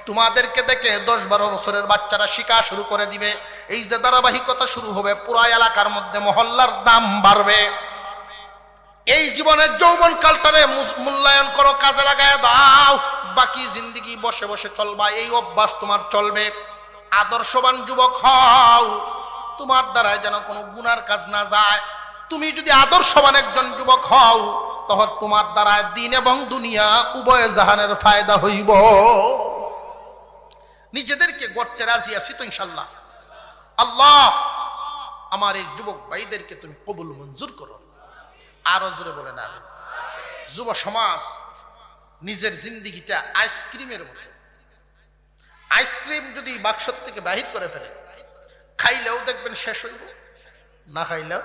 তোমাদেরকে দেখে 10-12 বছরের বাচ্চারা শিক্ষা শুরু করে দিবে। এই যে ধারাবাহিকতা শুরু হবে, পুরা এলাকার মধ্যে মহল্লার দাম বাড়বে। এই জীবনের যৌবন কালটারে মূল্যায়ন করো, কাজে লাগায় দাও, বাকি জিন্দেগি বসে বসে চলবা, এই অভ্যাস তোমার চলবে। আদর্শবান যুবক হও, তোমার দ্বারা যেন কোনো গুনার কাজ না যায়। তুমি যদি আদর্শবান একজন যুবক হও, তখন তোমার দ্বারা দিন এবং দুনিয়া উভয় জাহানের ফায়দা হইব। নিজেদেরকে গড়তে রাজি আছি তো ইনশাল্লাহ? আল্লাহ আমার এই যুবক ভাইদেরকে তুমি কবুল মঞ্জুর করো। আরো জোরে বলেন আমিন। যুব সমাজ নিজের জিন্দিগিটা আইসক্রিমের মতো। আইসক্রিম যদি বাক্স থেকে বাহির করে ফেলে, খাইলেও দেখবেন শেষ হইব, না খাইলেও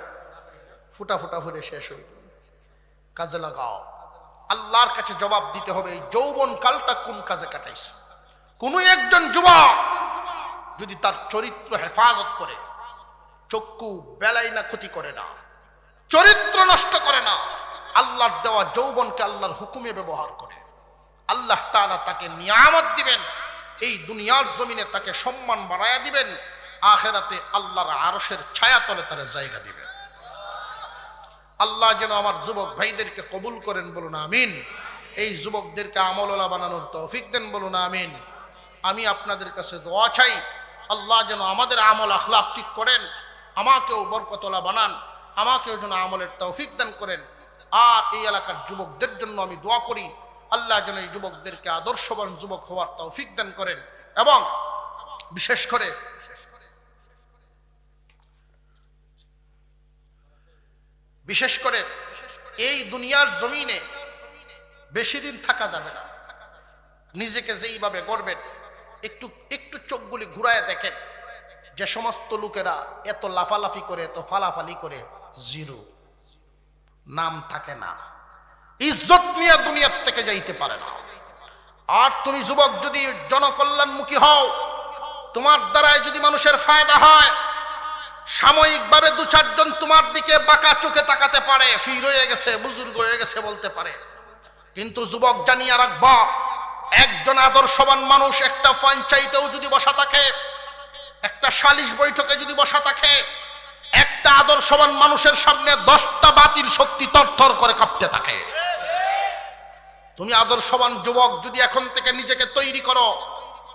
ফুটা ফুটা ফুটে শেষ হইব। কাজে লাগাও, আল্লাহর কাছে জবাব দিতে হবে এই যৌবন কালটা কোন কাজে কাটাইছো। কোন একজন যুবক যদি তার চরিত্র হেফাজত করে, চক্ষু বেলায় না ক্ষতি করে না, চরিত্র নষ্ট করে না, আল্লাহর দেওয়া যৌবনকে আল্লাহর হুকুমে ব্যবহার করে, আল্লাহ তাআলা তাকে নিয়ামত দিবেন। এই দুনিয়ার জমিনে তাকে সম্মান বাড়ায়া দিবেন, আখিরাতে আল্লাহর আরশের ছায়াতলে তার জায়গা দিবেন। আল্লাহ যেন আমার যুবক ভাইদেরকে কবুল করেন, বলুন আমিন। এই যুবকদেরকে আমলওয়ালা বানানোর তৌফিক দেন, বলুন আমিন। আমি আপনাদের কাছে দোয়া চাই, আল্লাহ যেন আমাদের আমল আখলাক ঠিক করেন, আমাকেও বরকতওয়ালা বানান, আমাকেও যেন আমলের তৌফিক দান করেন। আর এই এলাকার যুবকদের জন্য আমি দোয়া করি, আল্লাহ যেন এই যুবকদেরকে আদর্শবান যুবক হওয়ার তৌফিক দান করেন। এবং বিশেষ করে এই দুনিয়ার জমিনে বেশি দিন থাকা যাবে না। নিজেকে যেইভাবে গড়বেন, একটু একটু চোখগুলি ঘুরায় দেখেন, যে সমস্ত লোকেরা এত লাফালাফি করে, এত ফালাফালি করে, জিরো, নাম থাকে না, ইজ্জত নিয়ে দুনিয়ার থেকে যাইতে পারে না। আর তুমি যুবক যদি জনকল্যাণমুখী হও, তোমার দ্বারাই যদি মানুষের ফায়দা হয়, সাময়িকভাবে দু চারজন তোমার দিকে বাঁকা চোখে তাকাতে পারে, ফির হয়ে গেছে, বুজুর্গ হয়ে গেছে বলতে পারে, কিন্তু যুবক জানিয়া রাখবা, একজন আদর্শবান মানুষ একটা পঞ্চায়েতেও যদি বসা থাকে, একটা সালিশ বৈঠকে যদি বসা থাকে, একটা আদর্শবান মানুষের সামনে 10টা বাতিল শক্তি তরতর করে কাঁপতে থাকে। তুমি আদর্শবান যুবক যদি এখন থেকে নিজেকে তৈরি করো,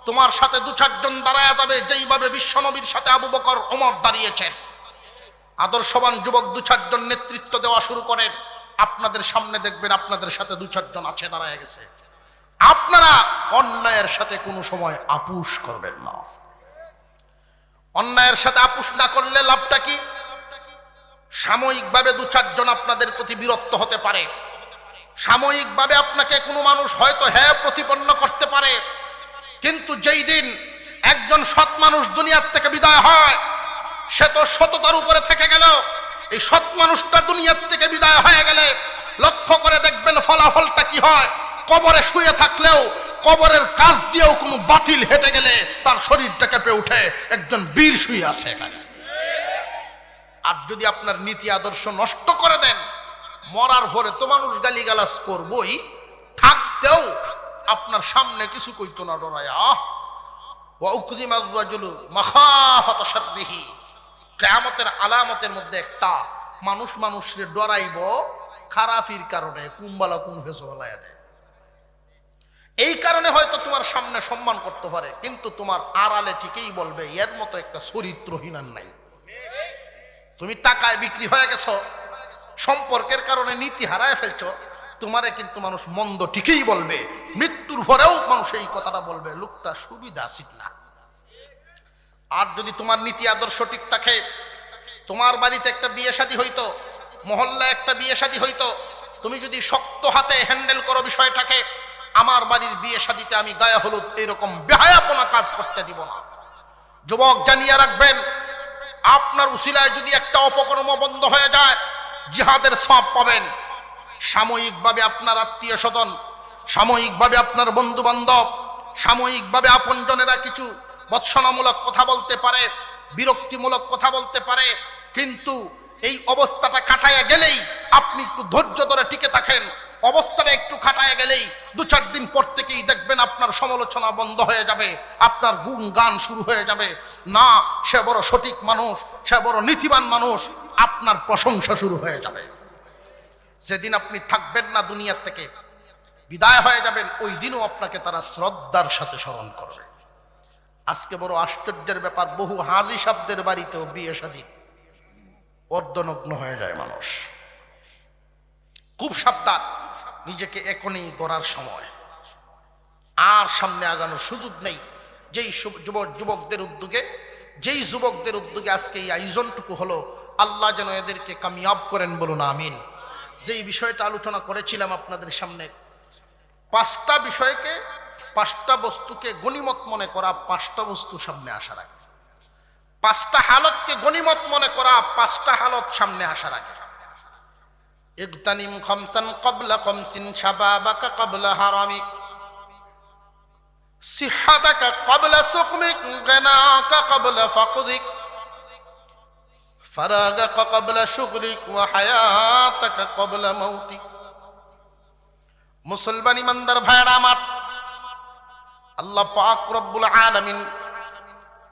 তোমার সাথে দু চারজন দাঁড়ায়া যাবে, যেইভাবে বিশ্বনবীর সাথে আবু বকর ওমর দাঁড়িয়েছেন। আদর্শবান যুবক দু চারজন নেতৃত্ব দেওয়া শুরু করেন, আপনাদের সামনে দেখবেন আপনাদের সাথে দু চারজন আছে, দাঁড়ায় গেছে। আপনারা অন্যায়ের সাথে কোনো সময় আপোষ করবেন না। অন্যায়ের সাথে আপোষ না করলে লাভটা কি? সাময়িকভাবে দু চারজন আপনাদের প্রতি বিরক্ত হতে পারে, সাময়িকভাবে আপনাকে কোনো মানুষ হয়তো হ্যাঁ প্রতিপন্ন করতে পারে, কিন্তু যেই দিন একজন সৎ মানুষ দুনিয়ার থেকে বিদায় হয়, সে তো সততার উপরে থেকে গেল। এই সৎ মানুষটা দুনিয়ার থেকে বিদায় হয়ে গেলে লক্ষ্য করে দেখবেন ফলাফলটা কি হয়। কবরে শুয়ে থাকলেও, কবরের কাছ দিয়েও কোনো বাতিল হেঁটে গেলে তার শরীরটা কেঁপে উঠে, একজন বীর শুয়ে আছে এখানে। আর যদি আপনার নীতি আদর্শ নষ্ট করে দেন, মরার পরে তো মানুষ গালিগালাজ করবই, থাকতেও আপনার সামনে কিছু কইতো না, ডরায়া ওয়া উকদিমার রাজুলু মাখাফাতা শাররিহি। কিয়ামতের আলামতের মধ্যে একটা, মানুষ মানুষকে ডরাইব খারাপির কারণে, কুম্বালা কুম ফেসওয়ালায়া দেয়। এই কারণে হয়তো তোমার সামনে সম্মান করতে পারে, কিন্তু তোমার আড়ালে ঠিকই বলবে এর মতো একটা চরিত্রহীন আর নাই। তুমি টাকায় বিক্রি হয়ে গেছো, সম্পর্কের কারণে নীতি হারায় ফেলছো, তোমারে কিন্তু মানুষ মন্দ ঠিকই বলবে। মৃত্যুর পরেও মানুষ এই কথাটা বলবে, লোকটা সুবিধা ঠিক না। আর যদি তোমার নীতি আদর্শ ঠিক থাকে, তোমার বাড়িতে একটা বিয়ে শাদী হইতো, মহল্লায় একটা বিয়ে শাদী হইতো, তুমি যদি শক্ত হাতে হ্যান্ডেল করো বিষয়টাকে, আমার বাড়ির বিয়ে শাদীতে আমি গায়ে হলুদ এরকম বেহায়াপনা কাজ করতে দিব না। যুবক জানিয়ে রাখবেন, আপনার উসিলায় যদি একটা অপকর্ম বন্ধ হয়ে যায়, জিহাদের সওয়াব পাবেন। সাময়িকভাবে আপনার আত্মীয় স্বজন, সাময়িকভাবে আপনার বন্ধু বান্ধব, সাময়িকভাবে আপনজনেরা কিছু বৎসনামূলক কথা বলতে পারে, বিরক্তিমূলক কথা বলতে পারে, কিন্তু এই অবস্থাটা কাটাইয়া গেলেই আপনি একটু ধৈর্য ধরে টিকে থাকেন, অবস্থাটা একটু কাটাইয়া গেলেই দু চার দিন পর থেকেই দেখবেন আপনার সমালোচনা বন্ধ হয়ে যাবে, আপনার গুণ গান শুরু হয়ে যাবে। না, সে বড় সঠিক মানুষ, সে বড় নীতিবান মানুষ, আপনার প্রশংসা শুরু হয়ে যাবে। যেদিন আপনি থাকবেন না, দুনিয়ার থেকে বিদায় হয়ে যাবেন, ওই দিনও আপনাকে তারা শ্রদ্ধার সাথে স্মরণ করবে। আজকে বড় আশ্চর্যের ব্যাপার, বহু হাজী সাহেবদের বাড়িতেও বিয়ে শাদী অর্ধনগ্ন হয়ে যায় মানুষ। খুব সাবধান, নিজেকে এখনই গড়ার সময়, আর সামনে আগানোর সুযোগ নেই। যেই যুবকদের উদ্যোগে আজকে এই আয়োজনটুকু হলো, আল্লাহ যেন এদেরকে কামিয়াব করেন, বলুন আমিন। যেই বিষয়টা আলোচনা করেছিলাম আপনাদের সামনে, 5টা বিষয়কে, 5টা বস্তুকে গনিমত মনে করা, 5টা বস্তু সামনে আসার আগে, 5টা হালতকে গনিমত মনে করা, 5টা হালত সামনে আসার আগে। ইগতানিম খামসান ক্বাবলা খামসিন, শাবাবাকা ক্বাবলা হারামিক, সিহহাতাকা ক্বাবলা সুকমিক, গিনাকা ক্বাবলা ফাকরিক, ফারাগাকা ক্বাবলা শুগলিক, ওয়া হায়াতাকা ক্বাবলা মাউতিক। মুসলমান ইমানদার ভাইরা আমার, আল্লাহ পাক রব্বুল আলামিন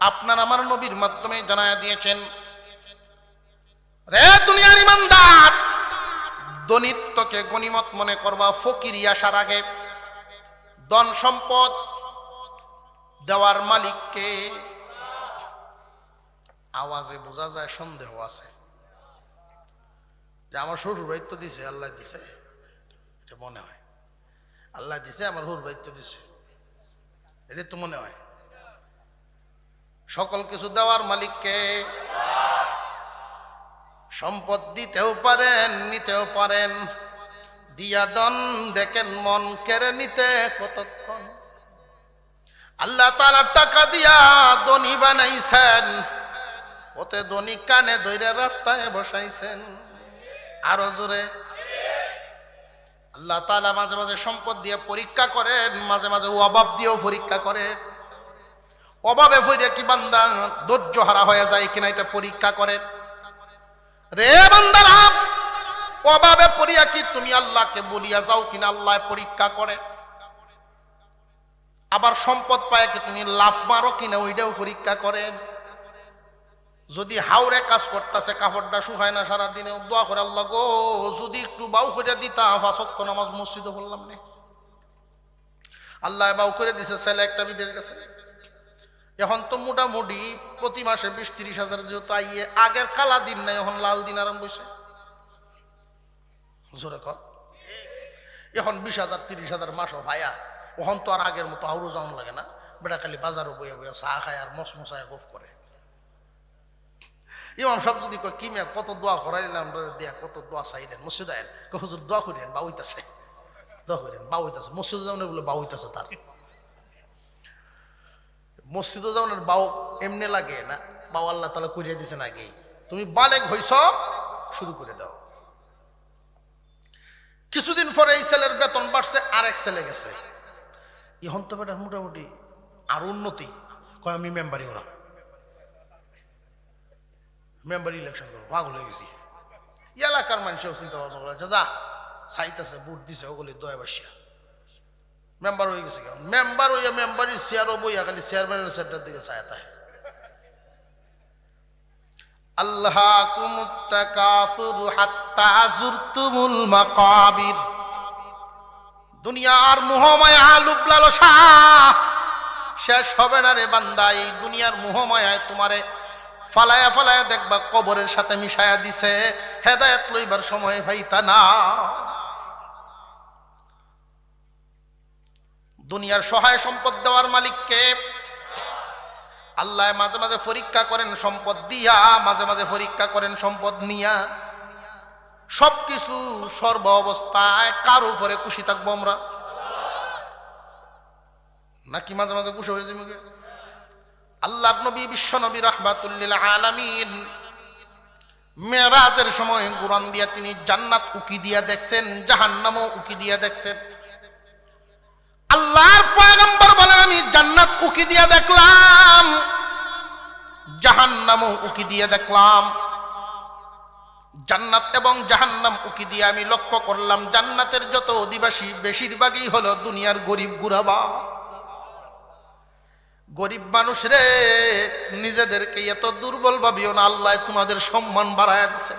আপনার আমার নবীর মাধ্যমে জানায়া দিয়েছেন, রে দুনিয়ার ইমানদার, দনিত্বকে গনিমত মনে করবা ফকিরি আসার আগে। ধন সম্পদ দেওয়ার মালিককে। আওয়াজে বোঝা যায় সন্দেহ আছে যে আমার শ্বশুর ভাই তো দিছে, আল্লাহ দিছে, এটা মনে হয় আল্লাহ দিছে, আমার শ্বশুর ভাই তো দিছে, এটা তো মনে হয়। সকল কিছু দেওয়ার মালিককে। সম্পদ দিতেও পারেন, নিতেও পারেন, দিয়া দন দেখেন মন কেড়ে নিতে কতক্ষণ। আল্লাহ তাআলা টাকা দিয়া ধনী বানাইছেন, ওতে ধনী কানে ধইরা রাস্তায় বসাইছেন। আরো জোরে। আল্লাহ তাআলা মাঝে মাঝে সম্পদ দিয়ে পরীক্ষা করেন, মাঝে মাঝে অভাব দিয়েও পরীক্ষা করেন। অভাবে পড়ে কি বান্দা ধৈর্য হারা হয়ে যায় কিনা এটা পরীক্ষা করেন। রে বান্দারা, অভাবে পড়িয়া কি তুমি আল্লাহকে বলিয়া যাও কিনা আল্লাহ পরীক্ষা করে। আবার সম্পদ পায় কি তুমি লাভ মারো কিনা ওইটাও পরীক্ষা করেন। যদি হাওরে কাজ করতেছে, কাপড়টা শুকায় না সারাদিনে, দোয়া করে আল্লাহ গো যদি একটু বাউ করে দিতা, 5 ওয়াক্ত নামাজ মসজিদে পড়লাম না। আল্লাহ বাউ করে দিছে, ছেলে একটা বিদের গেছে। এখন তো মোটামুটি প্রতি মাসে 20-30 হাজার যেহেতু আইয়ে, আগের কালা দিন নাই, এখন লাল দিন আরম্ভ হয়েছে। জোরে কর। এখন 20,000 30,000 মাসও ভাইয়া, ওখান তো আর আগের মতো আউরো যাওয়ান লাগে না। বেটা খালি বাজারও বইয়া বইয়া চা খায় আর মশমশায় গফ করে। ইমাম সাহেব যদি কয় কি মেয়ে কত দোয়া করাইলাম দেয়া, কত দোয়া চাইলেন মসজিদ আইন, হুজুর দোয়া করিলেন বা হইতেছে, দোয়া করেন বা হইতেছে। মসজিদ যাওয়ানের বলে বা হইতেছে, তার মসজিদে যাওয়ানের বাউ এমনি লাগে না, বাউ আল্লাহ তাআলা করিয়ে দিয়েছেন আগেই। তুমি বালেগ হইছ, শুরু করে দাও। কিছুদিন পরে এই ছেলের বেতন বাড়ছে, আরেক ছেলে গেছে। এখন তো বেটার মোটামুটি আর উন্নতি। কয় আমি মেম্বারি ওরা মেম্বার ইলেকশন করবো, পাগল হয়ে গেছি। এলাকার মানুষও চিন্তা ভাবনা করে, যা চাইতেছে বুট দিছে ওগুলি দয়া বাসিয়া মেম্বার হয়ে গেছে। মেম্বার হইয়া মেম্বারি চেয়ারও বইয়া খালি চেয়ারম্যানের সেন্টার দিকে চায় তাই। আল্লাহকুমুত তাকাসুরু হাত্তা যুরতুমুল মাকাবির। দুনিয়ার মোহমায়া লোভ লালসা শেষ হবে না রে বান্দা। এই দুনিয়ার মোহমায়ায় তোমারে ফালায়া ফালায়া দেখবা কবরের সাথে মিশায়া দিছে, হেদায়েত লইবার সময় পাইতা না। দুনিয়ার সহায় সম্পদ দেওয়ার মালিককে। আল্লাহ মাঝে মাঝে পরীক্ষা করেন সম্পদ দিয়া, মাঝে মাঝে পরীক্ষা করেন সম্পদ নিয়া। সবকিছু সর্ব অবস্থায় কার উপরে খুশি থাকবো আমরা নাকি মাঝে মাঝে খুশি হয়েছে মুখে? আল্লাহর নবী বিশ্ব নবী রাহমাতুল লিল আলামিন মেরাজের সময় কুরআন দিয়া তিনি জান্নাত উকি দিয়া দেখছেন, জাহান্নামও উকি দিয়া দেখছেন। আল্লাহর পয়গম্বর বলেন আমি জান্নাত উকি দিয়া দেখলাম, জাহান্নামও উকি দিয়া দেখলাম। জান্নাত এবং জাহান্নাম উকি দিয়ে আমি লক্ষ্য করলাম জান্নাতের যত অধিবাসী বেশিরভাগই হলো দুনিয়ার গরিব গুরাবা। গরিব মানুষ রে, নিজেদেরকে এত দুর্বল ভাবিও না, আল্লাহ তোমাদের সম্মান বাড়ায়া দিছে,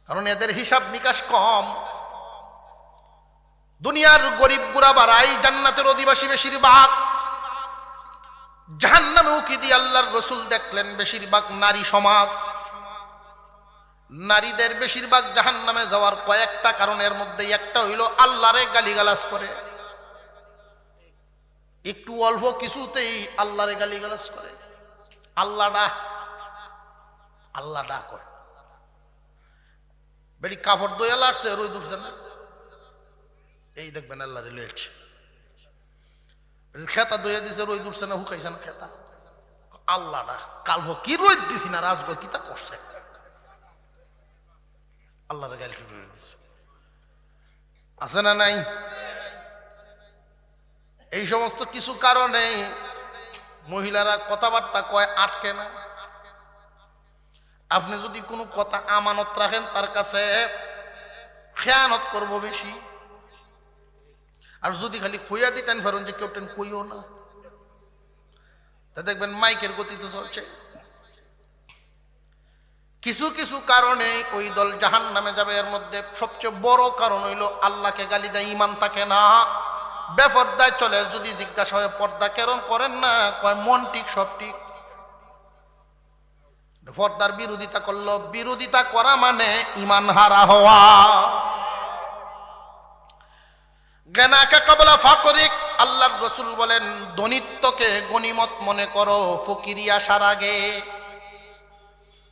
কারণ এদের হিসাব নিকাশ কম। দুনিয়ার গরিব গুরাবারাই জান্নাতের অধিবাসী বেশিরভাগ। জাহান্নামে উকি দিয়ে আল্লাহর রাসূল দেখলেন বেশিরভাগ নারী সমাজ। নারীদের বেশিরভাগ জাহান্নামে যাওয়ার কয়েকটা কারণের মধ্যে একটা হইল আল্লাহরে গালিগালাজ করে, একটু অল্প কিছুতেই আল্লাহরে গালিগালাজ করে, আল্লাহ ডা কয়। বেড়ি কাপড় দইয়া লাটছে, রোদ উঠছে না, এই দেখবেন আল্লাহ লেটছে। খেতা দইয়া দিছে, রোদ উঠছে না, হুকাইছে না খেতা, আল্লাহ ডা কালভ কি রোদ দিছি না, রাজগ কি তা করছে, আল্লাহরে গালি শুরু করে দিছে। আছে না নাই? এই সমস্ত কিছু কারণে মহিলারা কথাবার্তা কয় আটকে না। আপনি যদি কোনো কথা আমানত রাখেন, তার কাছে খেয়ানত করবো বেশি। আর যদি খালি খুইয়া দিতেন ফেরুন যে কেউ টেন কইও না, তা দেখবেন মাইকের গতিতে চলছে। কিছু কিছু কারণে ওই দল জাহান্নামে যাবে। এর মধ্যে সবচেয়ে বড় কারণ হইল আল্লাহকে গালি দেয়, ঈমান থাকে না, বেপরদায় চলে। যদি জিজ্ঞাসা হয় পর্দা কেন করেন না, কয় মন ঠিক সব ঠিক। পর্দার বিরোধিতা করলো, বিরোধিতা করা মানে ঈমান হারা হওয়া। জ্ঞানাকে কবলা ফাকরিক, আল্লাহর রাসূল বলেন দনিত্বকে গনিমত মনে করো ফকিরি আসার আগে।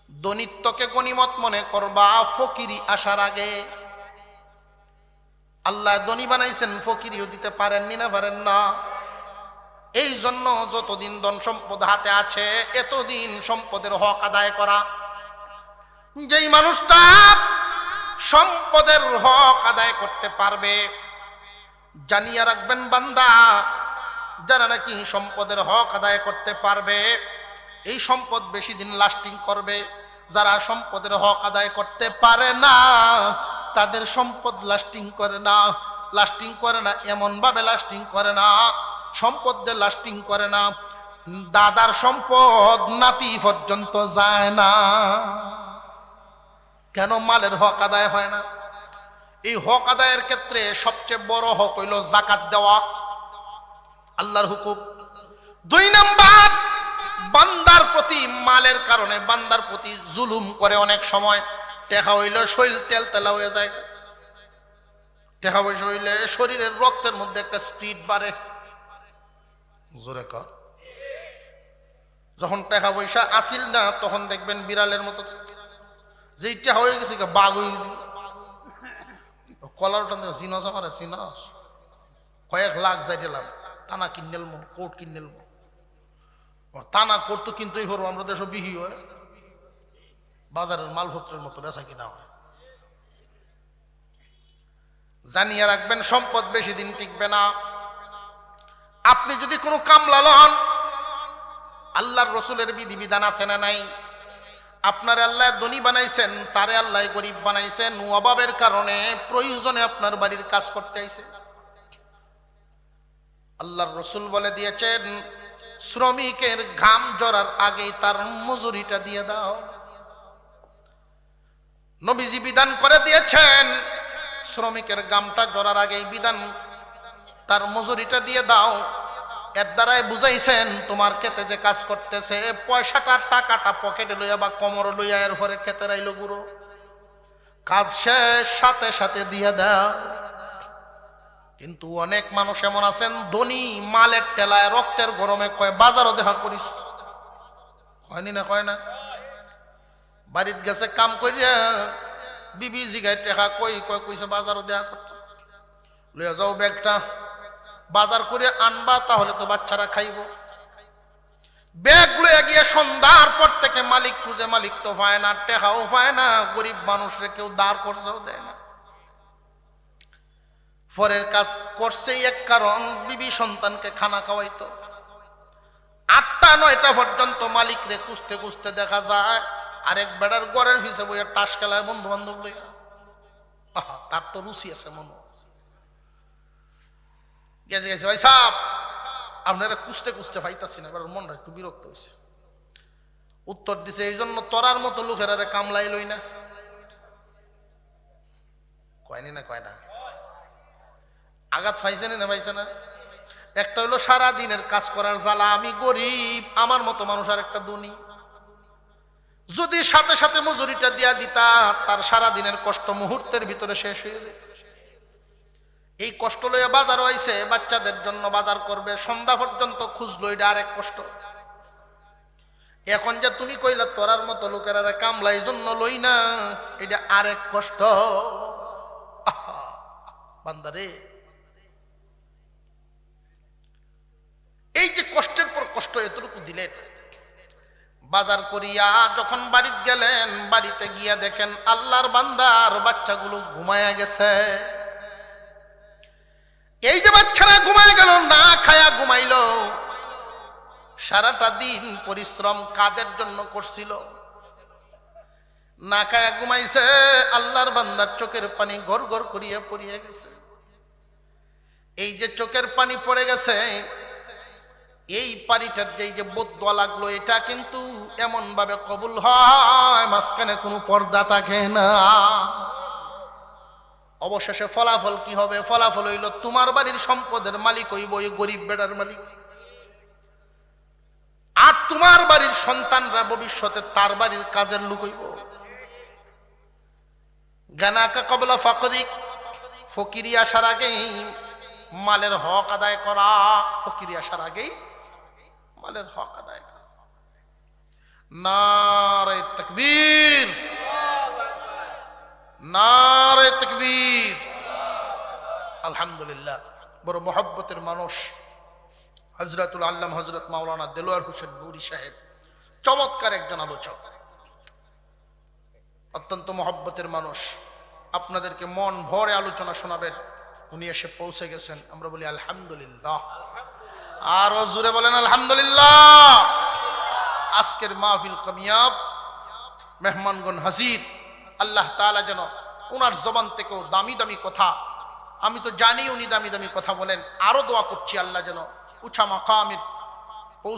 দনিত্বকে গনিমত মনে করবা ফকিরি আসার আগে। আল্লাহ ধনী বানাইছেন, ফকিরিও দিতে পারেননি না, পারেন না। এই জন্য যতদিন ধন সম্পদ হাতে আছে, এতদিন সম্পদের হক আদায় করা। যেই মানুষটা সম্পদের হক আদায় করতে পারবে, জানিয়ে রাখবেন বান্দা, যারা নাকি সম্পদের হক আদায় করতে পারবে, এই সম্পদ বেশি দিন লাস্টিং করবে। যারা সম্পদের হক আদায় করতে পারে না, তাদের সম্পদ লাস্টিং করে না। লাস্টিং করে না এমন ভাবে লাস্টিং করে না, সম্পদের লাস্টিং করে না, দাদার সম্পদ নাতি পর্যন্ত যায় না। কেন? মালের হক আদায় হয় না। এই হক আদায়ের ক্ষেত্রে সবচেয়ে বড় হক হইল যাকাত দেওয়া, আল্লাহর হুকুম। 2 নাম্বার, বান্দার প্রতি মালের কারণে বান্দার প্রতি জুলুম করে অনেক সময়। টাকা হইলে শরীর তেল তেলা হয়ে যায়, টাকা পয়সা হইলে শরীরের রক্তের মধ্যে একটা স্পিড বাড়ে। জোরে কর। যখন টাকা পয়সা আসিল না, তখন দেখবেন বিড়ালের মতো, যেই টাকা হয়ে গেছে বাঘ হয়ে গেছে। কলার টান চিনস, আমার চিনস, কয়েক লাখ যাই দিলাম, টানা কিনেল মো, কোট কিনেল মো, টানা কোট তো কিনতেই হবো। আমরা দেশ বিহি হয়, বাজারের মালপত্রের মতো বেচা কিনা হয়। জানিয়ে রাখবেন সম্পদ বেশি দিন টিকবে না। আপনি যদি কোনো কামলা লন, আল্লাহর রসুলের বিধিবিধান আছে না নাই? আপনার আল্লাহ ধনী বানাইছেন, তারে আল্লাহ গরিব বানাইছেন। অভাবের কারণে প্রয়োজনে আপনার বাড়ির কাজ করতে আইছে। আল্লাহর রসুল বলে দিয়েছেন, শ্রমিকের ঘাম ঝরার আগেই তার মজুরিটা দিয়ে দাও। নবীজি বিধান করে দিয়েছেন, শ্রমিকের ঘামটা ঝরার আগেই বিধান, তার মজুরিটা দিয়ে দাও। এর দ্বারাই বুঝাইছেন, তোমার ক্ষেতে যে কাজ করতেছে, পয়সাটা টাকাটা পকেটে লইয়া বা কোমরে লইয়া এরপরে ক্ষেতের আইলো গুরু, কাজ শেষ সাথে সাথে দিয়ে দাও। কিন্তু অনেক মানুষ এমন আছেন, ধনী, মালের টেলায় রক্তের গরমে কয় বাজারও দেখা করিস, হয়নি না? কয় না? বাড়িত গেছে কাম করিয়া, বিবি জিগায় টেকা কই, কয় কইছে বাজারও দেখা করতে, লইয়া যাও ব্যাগটা, বাজার করে আনবা, তাহলে তো বাচ্চারা খাইব। ব্যাগ লইয়া গিয়ে সন্ধ্যার পর থেকে মালিক খুঁজে, মালিক তো পায় না, টেকাও পায় না, গরিব মানুষরে কেউ দাঁড় করছেও দেয় না। পরের কাজ করছে এক কারণ, বিবি সন্তানকে খানা খাওয়াইতো। 8টা 9টা পর্যন্ত মালিক রে খুঁজতে খুঁজতে দেখা যায় আরেক বেড়ার ঘরের পিছে বইয়া টাস খেলায় বন্ধু বান্ধব লইয়া। তার তো রুচি আছে মনে গেছে গেছে। ভাই সাহেব, আপনারা খুঁজতে খুঁজতে পাইতাছি না, এবার মনটা একটু বিরক্ত হয়েছে। উত্তর দিছে, এই জন্য তোরার মতো লোকের আরে কামলাই লই না। কয়নি না? কয় না? আঘাত পাইছেন না পাইছে না? একটা হইলো সারা দিনের কাজ করার জ্বালা, আমি গরিব, আমার মতো মানুষ আর একটা ধনী। যদি সাথে সাথে মজুরিটা দিয়া দিতা, তার সারা দিনের কষ্ট মুহূর্তের ভিতরে শেষ হয়ে যেত। এই কষ্ট লইয়া বাজার হইছে, বাচ্চাদের জন্য বাজার করবে, সন্ধ্যা পর্যন্ত খুঁজলো, এটা আরেক কষ্ট। এখন যে তুমি কইলা তোরার মতো লোকেরা কামলা এই জন্য লই না, এটা আরেক কষ্ট। বান্দারে, এই যে কষ্টের পর কষ্ট এতটুকু দিলেন, বাজার করিয়া যখন বাড়িতে গেলেন, বাড়িতে গিয়া দেখেন আল্লাহর বান্দার বাচ্চাগুলো ঘুমায়া গেছে। এই যে বাচ্চারা ঘুমায় গেল, না খায়া ঘুমাইল, সারাটা দিন পরিশ্রম কাদের জন্য করছিল, না খায়া ঘুমাইছে, আল্লাহর বান্দার চোখের পানি গড় গড় করিয়া পড়িয়া গেছে। এই যে চোখের পানি পড়ে গেছে, এই পানিটার যে বদদোয়া লাগলো, এটা কিন্তু এমন ভাবে কবুল হয়, মাঝখানে কোনো পর্দা থাকে না। অবশেষে ফলাফল কি হবে? ফলাফল হইল তোমার বাড়ির সম্পদের মালিক হইব ওই গরিব বেটার মালিক, আর তোমার বাড়ির সন্তানরা ভবিষ্যতে তার বাড়ির কাজের লোক হইব। গানাকা কবলা ফাকরিক, ফকিরি আসার আগেই মালের হক আদায় করা, ফকিরি আসার আগেই মালের হক আদায় করা। নারে তাকবীর, নারে তাকবীর। আলহামদুলিল্লাহ, বড় মহব্বতের মানুষ হযরতুল আল্লামা হযরত মাওলানা দেলোয়ার হোসেন নুরি সাহেব, চমৎকার একজন আলোচক, অত্যন্ত মহব্বতের মানুষ। আপনাদেরকে মন ভরে আলোচনা শোনাবেন, উনি এসে পৌঁছে গেছেন। আমরা বলি আলহামদুলিল্লাহ, আরো জোরে বলেন আলহামদুলিল্লাহ। আজকের মাহফিল কামিয়াব, মেহমানগণ হাজির। আল্লাহ তাআলা যেন ওনার জবান থেকেও দামি দামি কথা, আমি তো জানি উনি দামি দামি কথা বলেন, আরো দোয়া করছি আল্লাহ যেন উঁচা মাকামের